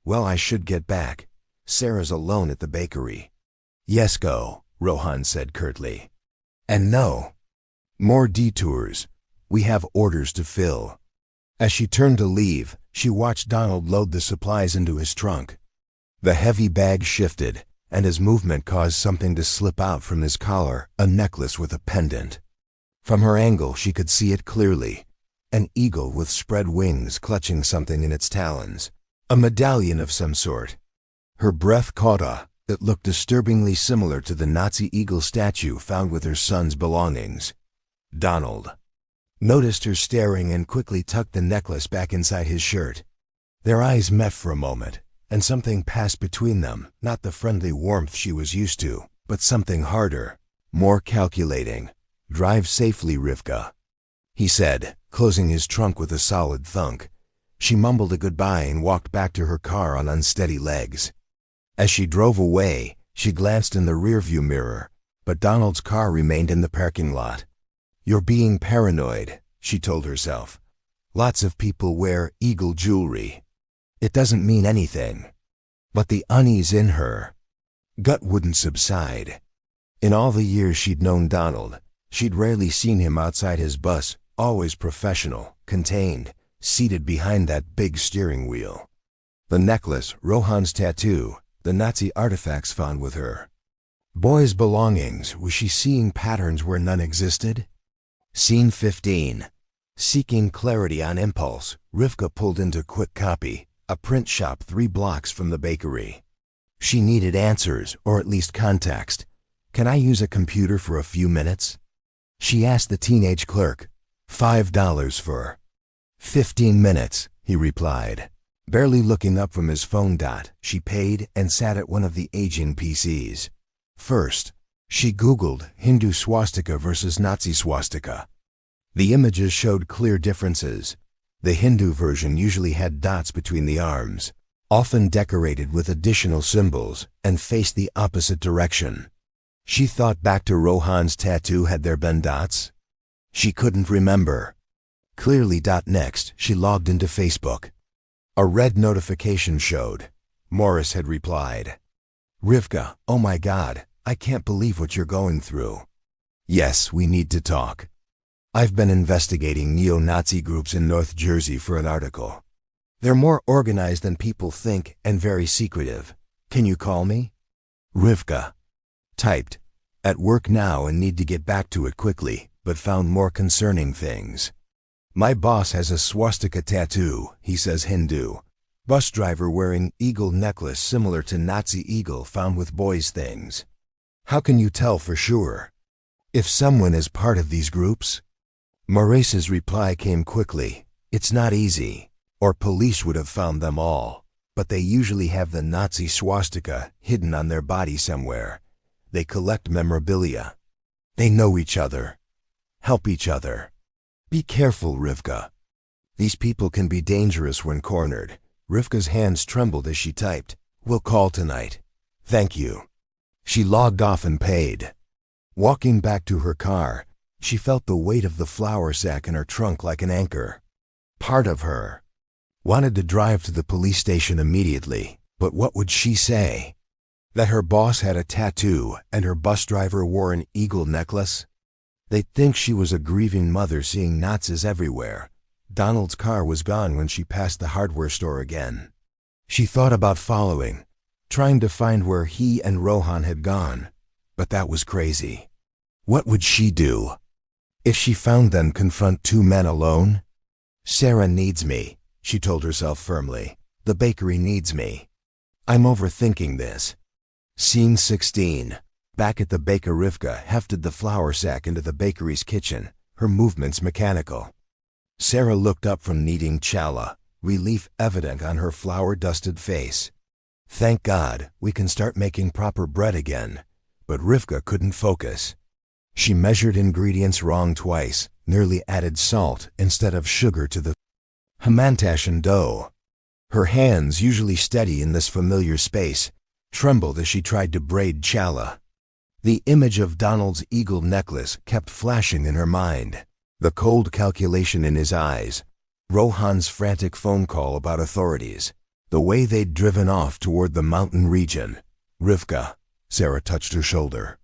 Well, I should get back. Sarah's alone at the bakery. Yes, go, Rohan said curtly. And no more detours. We have orders to fill. As she turned to leave, she watched Donald load the supplies into his trunk. The heavy bag shifted, and his movement caused something to slip out from his collar, a necklace with a pendant. From her angle, she could see it clearly. An eagle with spread wings clutching something in its talons. A medallion of some sort. Her breath caught it looked disturbingly similar to the Nazi eagle statue found with her son's belongings. Donald noticed her staring and quickly tucked the necklace back inside his shirt. Their eyes met for a moment, and something passed between them, not the friendly warmth she was used to, but something harder, more calculating. Drive safely, Rivka, he said, closing his trunk with a solid thunk. She mumbled a goodbye and walked back to her car on unsteady legs. As she drove away, she glanced in the rearview mirror, but Donald's car remained in the parking lot. You're being paranoid, she told herself. Lots of people wear eagle jewelry. It doesn't mean anything. But the unease in her gut wouldn't subside. In all the years she'd known Donald, she'd rarely seen him outside his bus, always professional, contained, seated behind that big steering wheel. The necklace, Rohan's tattoo, the Nazi artifacts found with her. Boy's belongings, was she seeing patterns where none existed? Scene 15. Seeking clarity on impulse, Rivka pulled into Quick Copy, a print shop 3 blocks from the bakery. She needed answers, or at least context. Can I use a computer for a few minutes? She asked the teenage clerk. $5 for 15 minutes, he replied. Barely looking up from his phone, she paid and sat at one of the aging PCs. First, she Googled Hindu swastika versus Nazi swastika. The images showed clear differences. The Hindu version usually had dots between the arms, often decorated with additional symbols, and faced the opposite direction. She thought back to Rohan's tattoo. Had there been dots? She couldn't remember. Clearly. Next, she logged into Facebook. A red notification showed. Morris had replied. Rivka, oh my God, I can't believe what you're going through. Yes, we need to talk. I've been investigating neo-Nazi groups in North Jersey for an article. They're more organized than people think and very secretive. Can you call me? Rivka typed, at work now and need to get back to it quickly, but found more concerning things. My boss has a swastika tattoo, he says Hindu. Bus driver wearing eagle necklace similar to Nazi eagle found with boys' things. How can you tell for sure? If someone is part of these groups? Maurice's reply came quickly. It's not easy, or police would have found them all, but they usually have the Nazi swastika hidden on their body somewhere. They collect memorabilia. They know each other. Help each other. Be careful, Rivka. These people can be dangerous when cornered. Rivka's hands trembled as she typed. We'll call tonight. Thank you. She logged off and paid. Walking back to her car, she felt the weight of the flour sack in her trunk like an anchor. Part of her wanted to drive to the police station immediately, but what would she say? That her boss had a tattoo and her bus driver wore an eagle necklace? They'd think she was a grieving mother seeing Nazis everywhere. Donald's car was gone when she passed the hardware store again. She thought about following, trying to find where he and Rohan had gone, but that was crazy. What would she do? If she found them, confront 2 men alone? Sarah needs me, she told herself firmly. The bakery needs me. I'm overthinking this. Scene 16. Back at the baker, Rivka hefted the flour sack into the bakery's kitchen, her movements mechanical. Sarah looked up from kneading challah, relief evident on her flour-dusted face. Thank God, we can start making proper bread again. But Rivka couldn't focus. She measured ingredients wrong twice, nearly added salt instead of sugar to the hamantash and dough. Her hands, usually steady in this familiar space, trembled as she tried to braid Chala. The image of Donald's eagle necklace kept flashing in her mind, the cold calculation in his eyes, Rohan's frantic phone call about authorities, the way they'd driven off toward the mountain region. Rivka, Sarah touched her shoulder.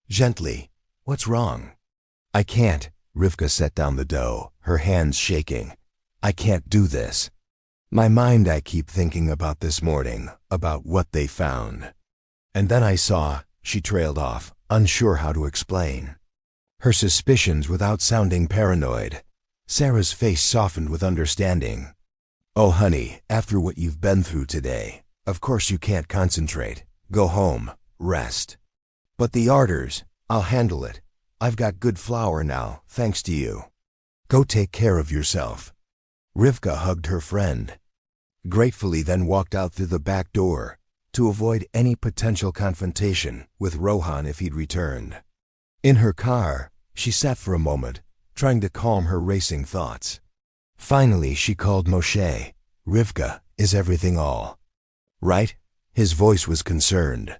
Gently, what's wrong? I can't, Rivka set down the dough, her hands shaking. I can't do this. My mind, I keep thinking about this morning, about what they found. And then I saw, she trailed off, unsure how to explain her suspicions without sounding paranoid. Sarah's face softened with understanding. Oh honey, after what you've been through today, of course you can't concentrate. Go home, rest. But the orders, I'll handle it. I've got good flour now, thanks to you. Go take care of yourself. Rivka hugged her friend, gratefully, then walked out through the back door to avoid any potential confrontation with Rohan if he'd returned. In her car, she sat for a moment, trying to calm her racing thoughts. Finally, she called Moshe. Rivka, is everything all right? His voice was concerned.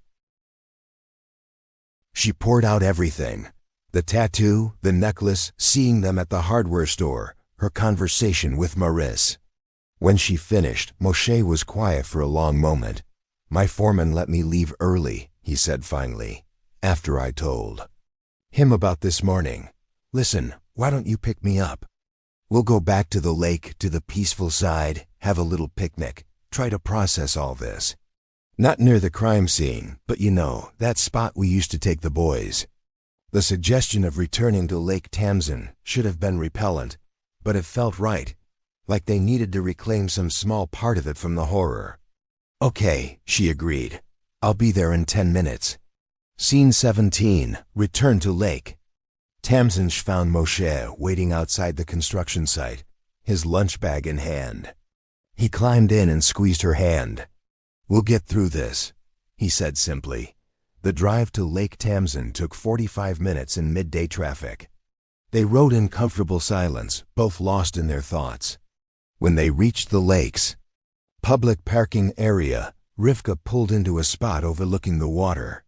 She poured out everything. The tattoo, the necklace, seeing them at the hardware store, her conversation with Maris. When she finished, Moshe was quiet for a long moment. My foreman let me leave early, he said finally, after I told him about this morning. Listen, why don't you pick me up? We'll go back to the lake, to the peaceful side, have a little picnic, try to process all this. Not near the crime scene, but you know, that spot we used to take the boys. The suggestion of returning to Lake Tamsen should have been repellent, but it felt right, like they needed to reclaim some small part of it from the horror. Okay, she agreed. I'll be there in 10 minutes. Scene 17, Return to Lake Tamsen found Moshe waiting outside the construction site, his lunch bag in hand. He climbed in and squeezed her hand. We'll get through this, he said simply. The drive to Lake Tamsen took 45 minutes in midday traffic. They rode in comfortable silence, both lost in their thoughts. When they reached the lake's public parking area, Rivka pulled into a spot overlooking the water.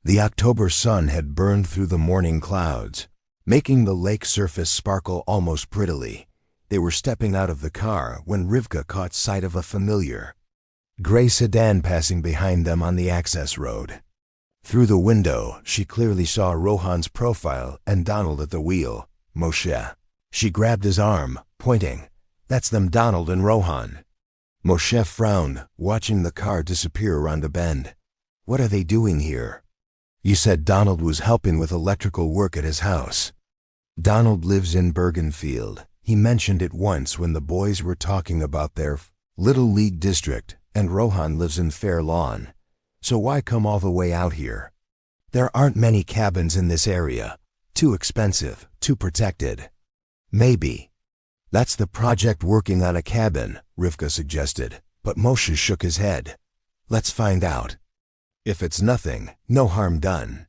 The October sun had burned through the morning clouds, making the lake surface sparkle almost prettily. They were stepping out of the car when Rivka caught sight of a familiar gray sedan passing behind them on the access road. Through the window, she clearly saw Rohan's profile and Donald at the wheel. Moshe. She grabbed his arm, pointing. That's them, Donald and Rohan. Moshe frowned, watching the car disappear around a bend. What are they doing here? You said Donald was helping with electrical work at his house. Donald lives in Bergenfield. He mentioned it once when the boys were talking about their Little League district, and Rohan lives in Fair Lawn. So why come all the way out here? There aren't many cabins in this area. Too expensive, too protected. Maybe. That's the project working on a cabin, Rivka suggested, but Moshe shook his head. Let's find out. If it's nothing, no harm done.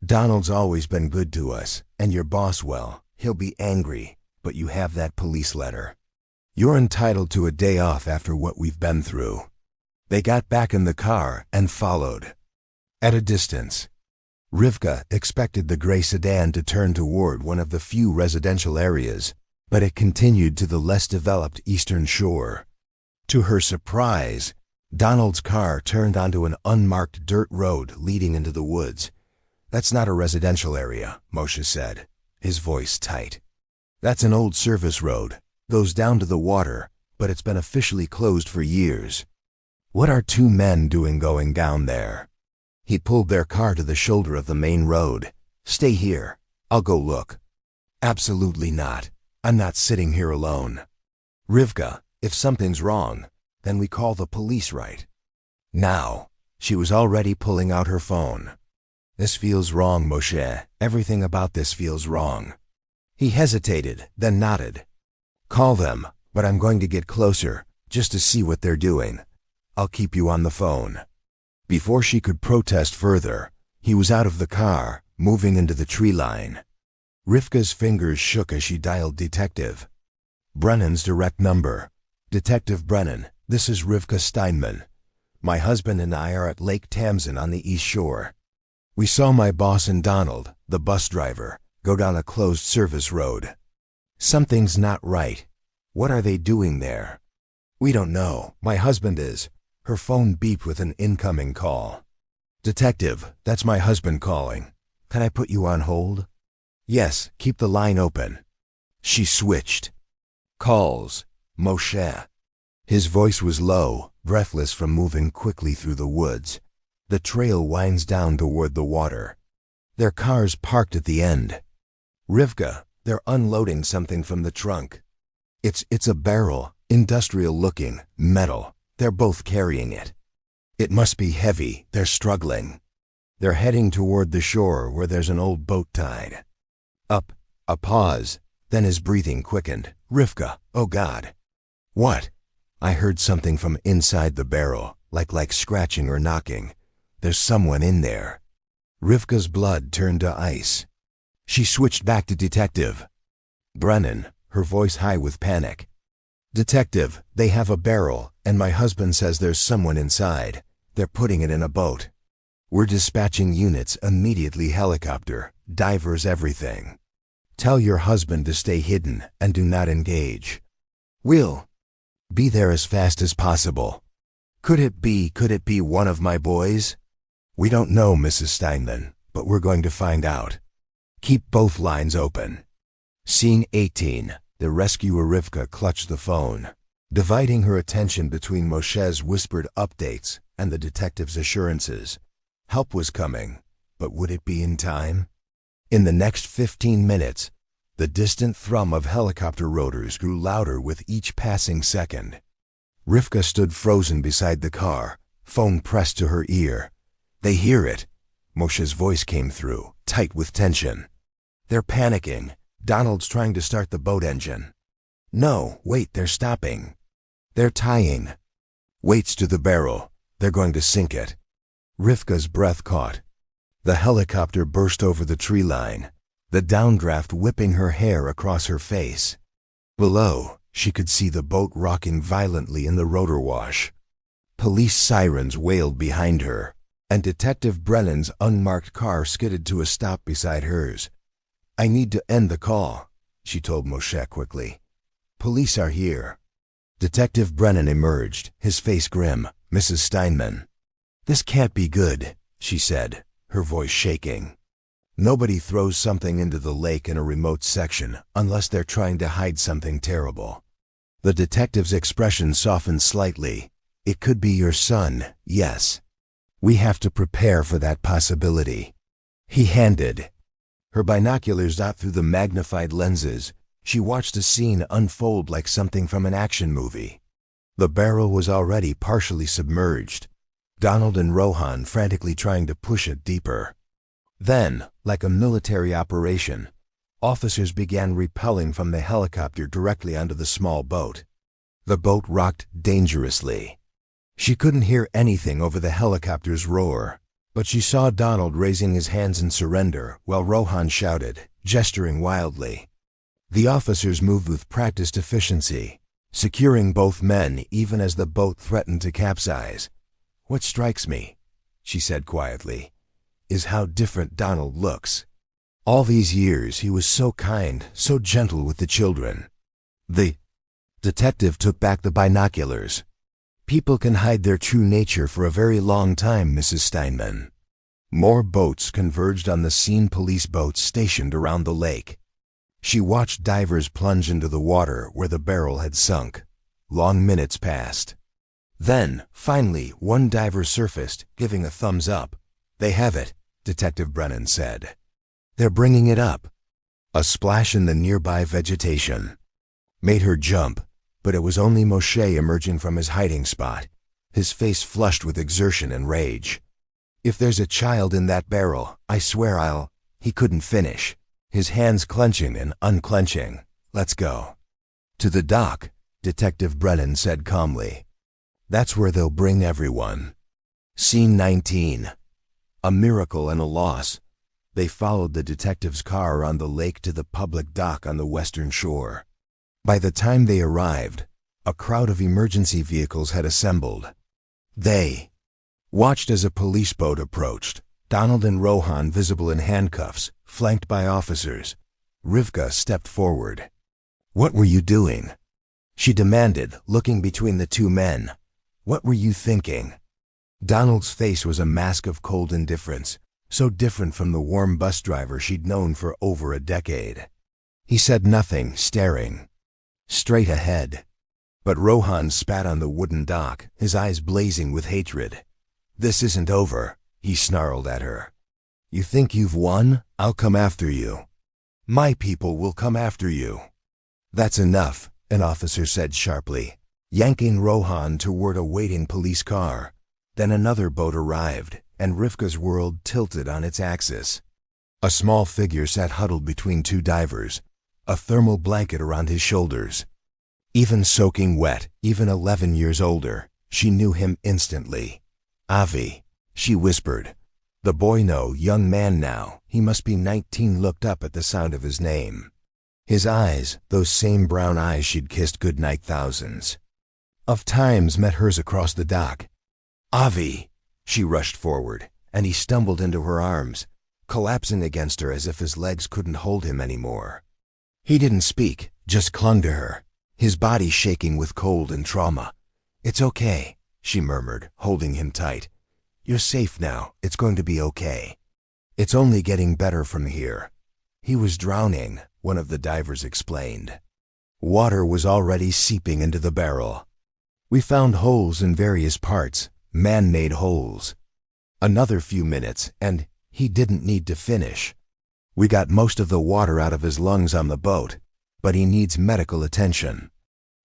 Donald's always been good to us, and your boss, well, he'll be angry, but you have that police letter. You're entitled to a day off after what we've been through. They got back in the car and followed. At a distance, Rivka expected the gray sedan to turn toward one of the few residential areas, but it continued to the less developed eastern shore. To her surprise, Donald's car turned onto an unmarked dirt road leading into the woods. That's not a residential area, Moshe said, his voice tight. That's an old service road, goes down to the water, but it's been officially closed for years. What are two men doing going down there? He pulled their car to the shoulder of the main road. Stay here, I'll go look. Absolutely not. I'm not sitting here alone. Rivka, if something's wrong, then we call the police, right? Now. She was already pulling out her phone. This feels wrong, Moshe. Everything about this feels wrong. He hesitated, then nodded. Call them, but I'm going to get closer, just to see what they're doing. I'll keep you on the phone. Before she could protest further, he was out of the car, moving into the tree line. Rivka's fingers shook as she dialed Detective Brennan's direct number. Detective Brennan, this is Rivka Steinman. My husband and I are at Lake Tamsen on the East Shore. We saw my boss and Donald, the bus driver, go down a closed service road. Something's not right. What are they doing there? We don't know. My husband is. Her phone beeped with an incoming call. Detective, that's my husband calling. Can I put you on hold? Yes, keep the line open. She switched. Calls. Moshe. His voice was low, breathless from moving quickly through the woods. The trail winds down toward the water. Their car's parked at the end. Rivka, they're unloading something from the trunk. It's a barrel, industrial looking, metal. They're both carrying it. It must be heavy, they're struggling. They're heading toward the shore where there's an old boat tied. Up, a pause, then his breathing quickened. Rivka, oh God. What? I heard something from inside the barrel, like scratching or knocking. There's someone in there. Rivka's blood turned to ice. She switched back to Detective Brennan, her voice high with panic. Detective, they have a barrel, and my husband says there's someone inside. They're putting it in a boat. We're dispatching units immediately, helicopter, divers, everything. Tell your husband to stay hidden and do not engage. We'll be there as fast as possible. Could it be one of my boys? We don't know, Mrs. Steinman, but we're going to find out. Keep both lines open. Scene 18. The rescuer Rivka clutched the phone, dividing her attention between Moshe's whispered updates and the detective's assurances. Help was coming, but would it be in time? In the next 15 minutes, the distant thrum of helicopter rotors grew louder with each passing second. Rivka stood frozen beside the car, phone pressed to her ear. They hear it. Moshe's voice came through, tight with tension. They're panicking. Donald's trying to start the boat engine. No, wait, they're stopping. They're tying weights to the barrel. They're going to sink it. Rivka's breath caught. The helicopter burst over the tree line, the downdraft whipping her hair across her face. Below, she could see the boat rocking violently in the rotor wash. Police sirens wailed behind her, and Detective Brennan's unmarked car skidded to a stop beside hers. I need to end the call, she told Moshe quickly. Police are here. Detective Brennan emerged, his face grim. Mrs. Steinman. This can't be good, she said, her voice shaking. Nobody throws something into the lake in a remote section unless they're trying to hide something terrible. The detective's expression softened slightly. It could be your son, yes. We have to prepare for that possibility. He handed her binoculars out through the magnified lenses. She watched a scene unfold like something from an action movie. The barrel was already partially submerged. Donald and Rohan frantically trying to push it deeper. Then, like a military operation, officers began rappelling from the helicopter directly onto the small boat. The boat rocked dangerously. She couldn't hear anything over the helicopter's roar, but she saw Donald raising his hands in surrender while Rohan shouted, gesturing wildly. The officers moved with practiced efficiency, securing both men even as the boat threatened to capsize. What strikes me, she said quietly, is how different Donald looks. All these years he was so kind, so gentle with the children. The detective took back the binoculars. People can hide their true nature for a very long time, Mrs. Steinman. More boats converged on the scene, police boats stationed around the lake. She watched divers plunge into the water where the barrel had sunk. Long minutes passed. Then, finally, one diver surfaced, giving a thumbs up. They have it, Detective Brennan said. They're bringing it up. A splash in the nearby vegetation made her jump, but it was only Moshe emerging from his hiding spot, his face flushed with exertion and rage. If there's a child in that barrel, I swear I'll... He couldn't finish, his hands clenching and unclenching. Let's go. To the dock, Detective Brennan said calmly. That's where they'll bring everyone. Scene 19. A miracle and a loss. They followed the detective's car around the lake to the public dock on the western shore. By the time they arrived, a crowd of emergency vehicles had assembled. They watched as a police boat approached, Donald and Rohan visible in handcuffs, flanked by officers. Rivka stepped forward. "What were you doing?" she demanded, looking between the two men. "What were you thinking?" Donald's face was a mask of cold indifference, so different from the warm bus driver she'd known for over a decade. He said nothing, staring straight ahead. But Rohan spat on the wooden dock, his eyes blazing with hatred. "This isn't over," he snarled at her. "You think you've won? I'll come after you. My people will come after you." "That's enough," an officer said sharply, yanking Rohan toward a waiting police car. Then another boat arrived, and Rivka's world tilted on its axis. A small figure sat huddled between two divers, a thermal blanket around his shoulders. Even soaking wet, even 11 years older, she knew him instantly. "Avi," she whispered. The boy, no young man now, he must be 19, looked up at the sound of his name. His eyes, those same brown eyes she'd kissed goodnight thousands of times, met hers across the dock. "Avi!" She rushed forward, and he stumbled into her arms, collapsing against her as if his legs couldn't hold him anymore. He didn't speak, just clung to her, his body shaking with cold and trauma. "It's okay," she murmured, holding him tight. "You're safe now. It's going to be okay. It's only getting better from here." He was drowning, one of the divers explained. Water was already seeping into the barrel. "We found holes in various parts, man-made holes." Another few minutes, and he didn't need to finish. "We got most of the water out of his lungs on the boat, but he needs medical attention."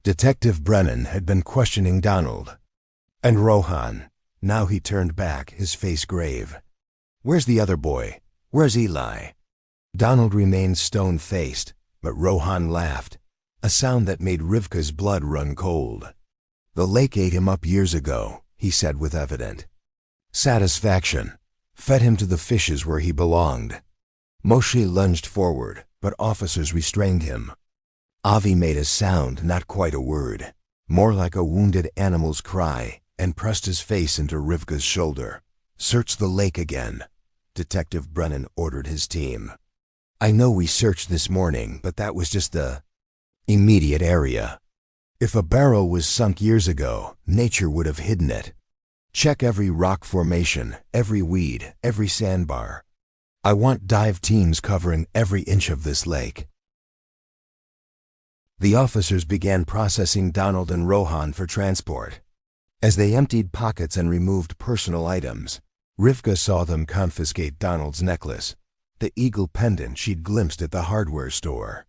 Detective Brennan had been questioning Donald and Rohan. Now he turned back, his face grave. "Where's the other boy? Where's Eli?" Donald remained stone-faced, but Rohan laughed, a sound that made Rivka's blood run cold. "The lake ate him up years ago," he said with evident satisfaction. "Fed him to the fishes where he belonged." Moshe lunged forward, but officers restrained him. Avi made a sound, not quite a word, more like a wounded animal's cry, and pressed his face into Rivka's shoulder. "Search the lake again," Detective Brennan ordered his team. "I know we searched this morning, but that was just the immediate area. If a barrel was sunk years ago, nature would have hidden it. Check every rock formation, every weed, every sandbar. I want dive teams covering every inch of this lake." The officers began processing Donald and Rohan for transport. As they emptied pockets and removed personal items, Rivka saw them confiscate Donald's necklace, the eagle pendant she'd glimpsed at the hardware store.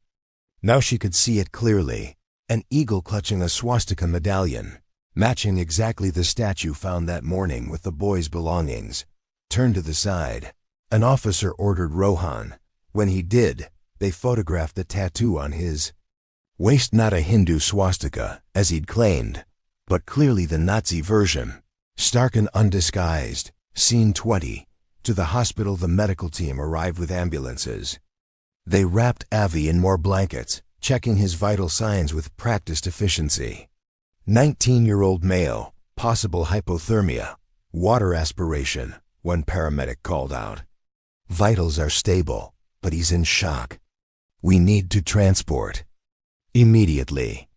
Now she could see it clearly, an eagle clutching a swastika medallion, matching exactly the statue found that morning with the boy's belongings. Turned to the side. An officer ordered Rohan. When he did, they photographed the tattoo on his waist, not a Hindu swastika, as he'd claimed, but clearly the Nazi version. Stark and undisguised. Scene 20. To the hospital the medical team arrived with ambulances. They wrapped Avi in more blankets, checking his vital signs with practiced efficiency. 19-year-old male, possible hypothermia, water aspiration, one paramedic called out. "Vitals are stable, but he's in shock. We need to transport immediately."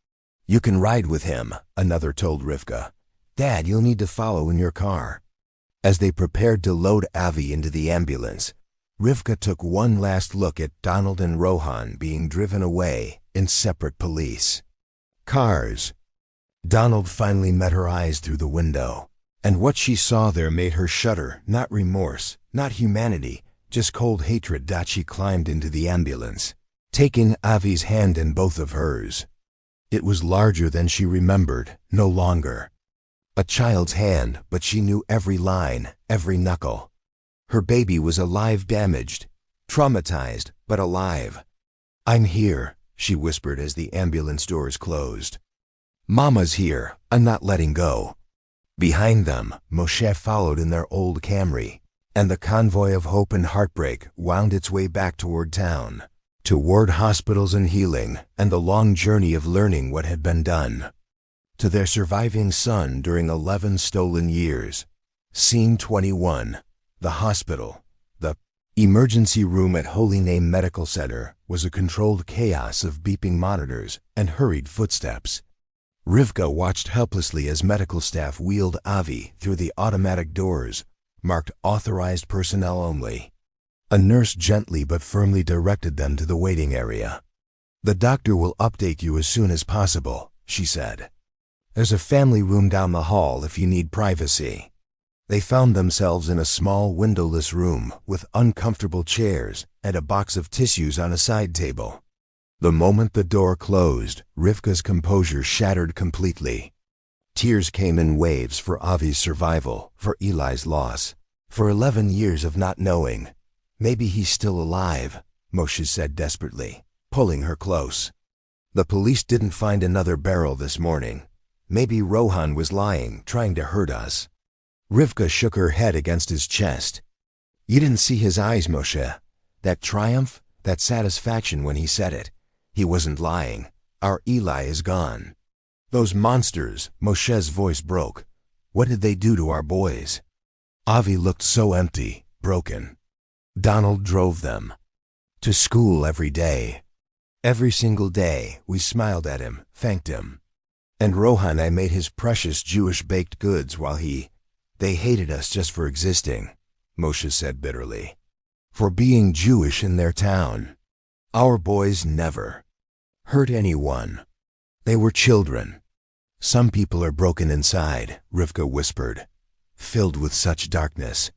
"You can ride with him," another told Rivka. "Dad, you'll need to follow in your car." As they prepared to load Avi into the ambulance, Rivka took one last look at Donald and Rohan being driven away in separate police cars. Donald finally met her eyes through the window, and what she saw there made her shudder, not remorse, not humanity, just cold hatred. She climbed into the ambulance, taking Avi's hand in both of hers. It was larger than she remembered, no longer a child's hand, but she knew every line, every knuckle. Her baby was alive, damaged, traumatized, but alive. "I'm here," she whispered as the ambulance doors closed. "Mama's here. I'm not letting go." Behind them, Moshe followed in their old Camry, and the convoy of hope and heartbreak wound its way back toward town, toward hospitals and healing, and the long journey of learning what had been done to their surviving son during 11 stolen years. Scene 21. The hospital. The emergency room at Holy Name Medical Center was a controlled chaos of beeping monitors and hurried footsteps. Rivka watched helplessly as medical staff wheeled Avi through the automatic doors, marked authorized personnel only. A nurse gently but firmly directed them to the waiting area. "The doctor will update you as soon as possible," she said. "There's a family room down the hall if you need privacy." They found themselves in a small windowless room with uncomfortable chairs and a box of tissues on a side table. The moment the door closed, Rivka's composure shattered completely. Tears came in waves for Avi's survival, for Eli's loss, for 11 years of not knowing. "Maybe he's still alive," Moshe said desperately, pulling her close. "The police didn't find another barrel this morning. Maybe Rohan was lying, trying to hurt us." Rivka shook her head against his chest. "You didn't see his eyes, Moshe. That triumph, that satisfaction when he said it. He wasn't lying. Our Eli is gone." "Those monsters," Moshe's voice broke. "What did they do to our boys?" Avi looked so empty, broken. "Donald drove them. To school every day. Every single day we smiled at him, thanked him. And Rohan, I made his precious Jewish baked goods while they hated us just for existing," Moshe said bitterly. "For being Jewish in their town. Our boys never hurt anyone. They were children." "Some people are broken inside," Rivka whispered, filled with such darkness.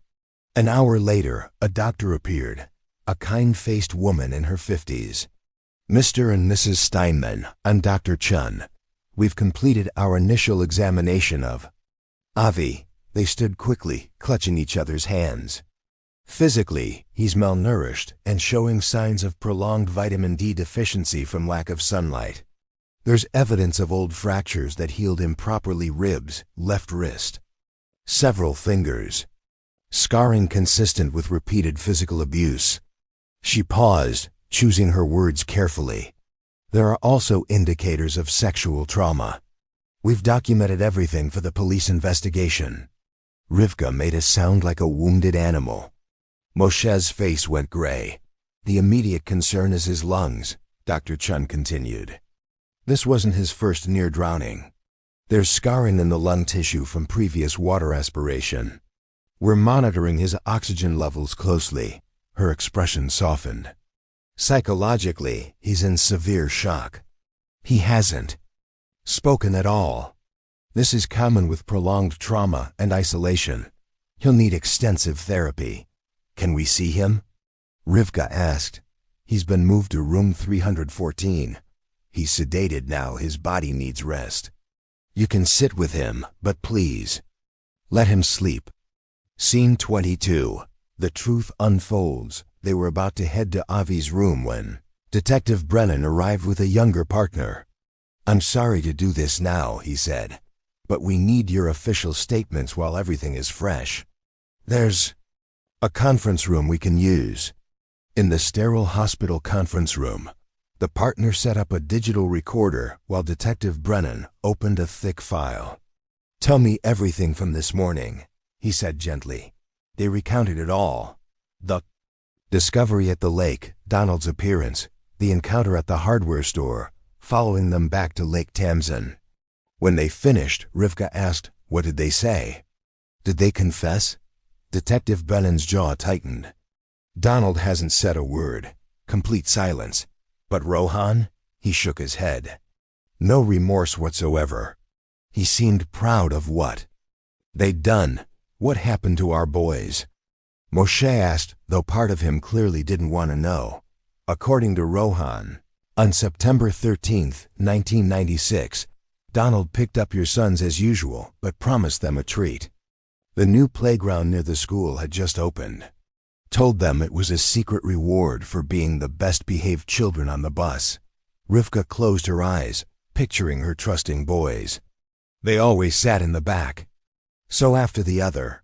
An hour later, a doctor appeared, a kind-faced woman in her 50s. "Mr. and Mrs. Steinman, I'm Dr. Chun. We've completed our initial examination of Avi." They stood quickly, clutching each other's hands. "Physically, he's malnourished and showing signs of prolonged vitamin D deficiency from lack of sunlight. There's evidence of old fractures that healed improperly: ribs, left wrist, several fingers. Scarring consistent with repeated physical abuse." She paused, choosing her words carefully. "There are also indicators of sexual trauma. We've documented everything for the police investigation." Rivka made a sound like a wounded animal. Moshe's face went gray. "The immediate concern is his lungs," Dr. Chun continued. "This wasn't his first near drowning. There's scarring in the lung tissue from previous water aspiration. We're monitoring his oxygen levels closely." Her expression softened. "Psychologically, he's in severe shock. He hasn't spoken at all. This is common with prolonged trauma and isolation. He'll need extensive therapy." "Can we see him?" Rivka asked. "He's been moved to room 314. He's sedated now. His body needs rest. You can sit with him, but please, let him sleep." Scene 22. The truth unfolds. They were about to head to Avi's room when Detective Brennan arrived with a younger partner. "I'm sorry to do this now," he said, "but we need your official statements while everything is fresh. There's a conference room we can use." In the sterile hospital conference room, the partner set up a digital recorder while Detective Brennan opened a thick file. "Tell me everything from this morning," he said gently. They recounted it all. The discovery at the lake, Donald's appearance, the encounter at the hardware store, following them back to Lake Tamsen. When they finished, Rivka asked, "What did they say? Did they confess?" Detective Brennan's jaw tightened. "Donald hasn't said a word." Complete silence. "But Rohan?" He shook his head. "No remorse whatsoever. He seemed proud of what they'd done." "What happened to our boys?" Moshe asked, though part of him clearly didn't want to know. According to Rohan, on September 13th, 1996, Donald picked up your sons as usual, but promised them a treat. The new playground near the school had just opened. Told them it was a secret reward for being the best-behaved children on the bus. Rivka closed her eyes, picturing her trusting boys. They always sat in the back. So after the other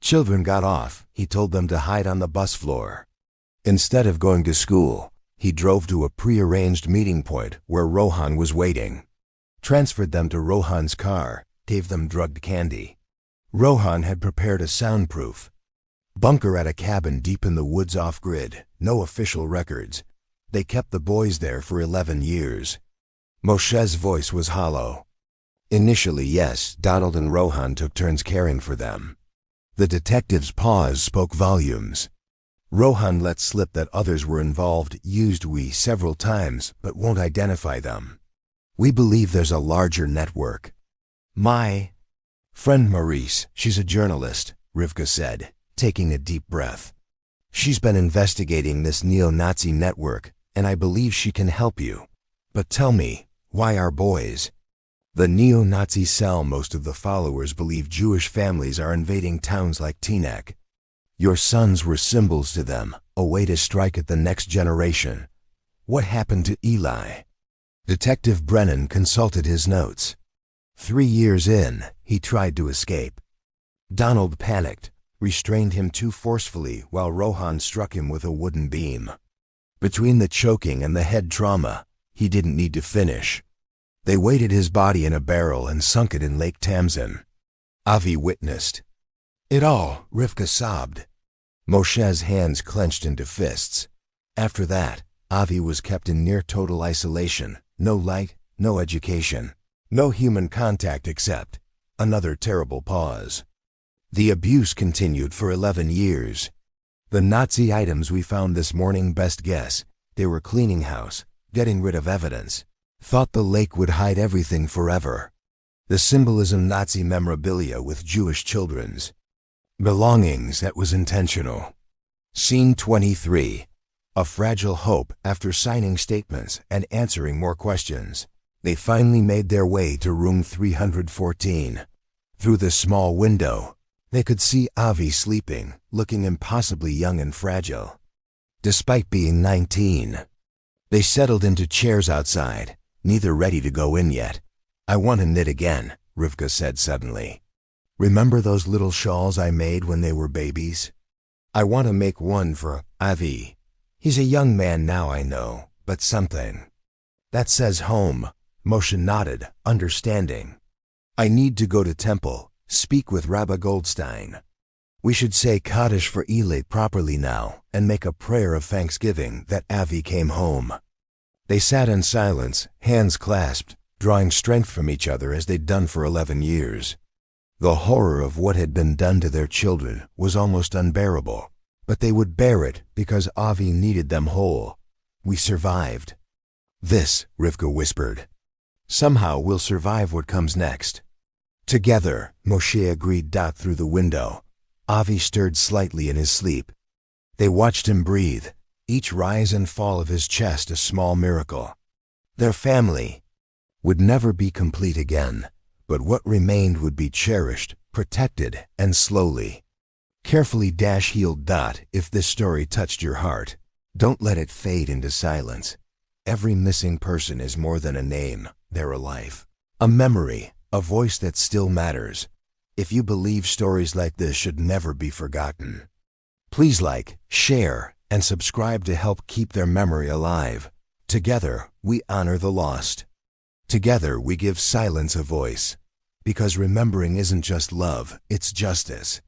children got off, he told them to hide on the bus floor. Instead of going to school, he drove to a pre-arranged meeting point where Rohan was waiting. Transferred them to Rohan's car, gave them drugged candy. Rohan had prepared a soundproof bunker at a cabin deep in the woods off-grid, no official records. They kept the boys there for 11 years. Moshe's voice was hollow. Initially, yes, Donald and Rohan took turns caring for them. The detective's pause spoke volumes. Rohan let slip that others were involved, used "we" several times, but won't identify them. "We believe there's a larger network." "My friend Maurice, she's a journalist," Rivka said, taking a deep breath. "She's been investigating this neo-Nazi network, and I believe she can help you. But tell me, why our boys?" "The neo-Nazi cell most of the followers believe Jewish families are invading towns like Teaneck. Your sons were symbols to them, a way to strike at the next generation. What happened to Eli?" Detective Brennan consulted his notes. 3 years in, he tried to escape. Donald panicked, restrained him too forcefully while Rohan struck him with a wooden beam. Between the choking and the head trauma, he didn't need to finish. They weighted his body in a barrel and sunk it in Lake Tamsen. Avi witnessed it all, Rivka sobbed. Moshe's hands clenched into fists. After that, Avi was kept in near total isolation, no light, no education, no human contact except another terrible pause. The abuse continued for 11 years. The Nazi items we found this morning, best guess, they were cleaning house, getting rid of evidence. Thought the lake would hide everything forever. The symbolism Nazi memorabilia with Jewish children's belongings that was intentional. Scene 23. A fragile hope after signing statements and answering more questions. They finally made their way to room 314. Through the small window, they could see Avi sleeping, looking impossibly young and fragile, despite being 19. They settled into chairs outside, neither ready to go in yet. "I want to knit again," Rivka said suddenly. "Remember those little shawls I made when they were babies? I want to make one for Avi. He's a young man now, I know, but something that says home." Moshe nodded, understanding. "I need to go to temple, speak with Rabbi Goldstein. We should say Kaddish for Eli properly now and make a prayer of thanksgiving that Avi came home." They sat in silence, hands clasped, drawing strength from each other as they'd done for 11 years. The horror of what had been done to their children was almost unbearable, but they would bear it because Avi needed them whole. "We survived this," Rivka whispered. "Somehow we'll survive what comes next." "Together," Moshe agreed through the window. Avi stirred slightly in his sleep. They watched him breathe, each rise and fall of his chest a small miracle. Their family would never be complete again, but what remained would be cherished, protected, and slowly. Carefully healed. If this story touched your heart, don't let it fade into silence. Every missing person is more than a name, they're a life, a memory, a voice that still matters. If you believe stories like this should never be forgotten, please like, share, and subscribe to help keep their memory alive. Together, we honor the lost. Together, we give silence a voice. Because remembering isn't just love, it's justice.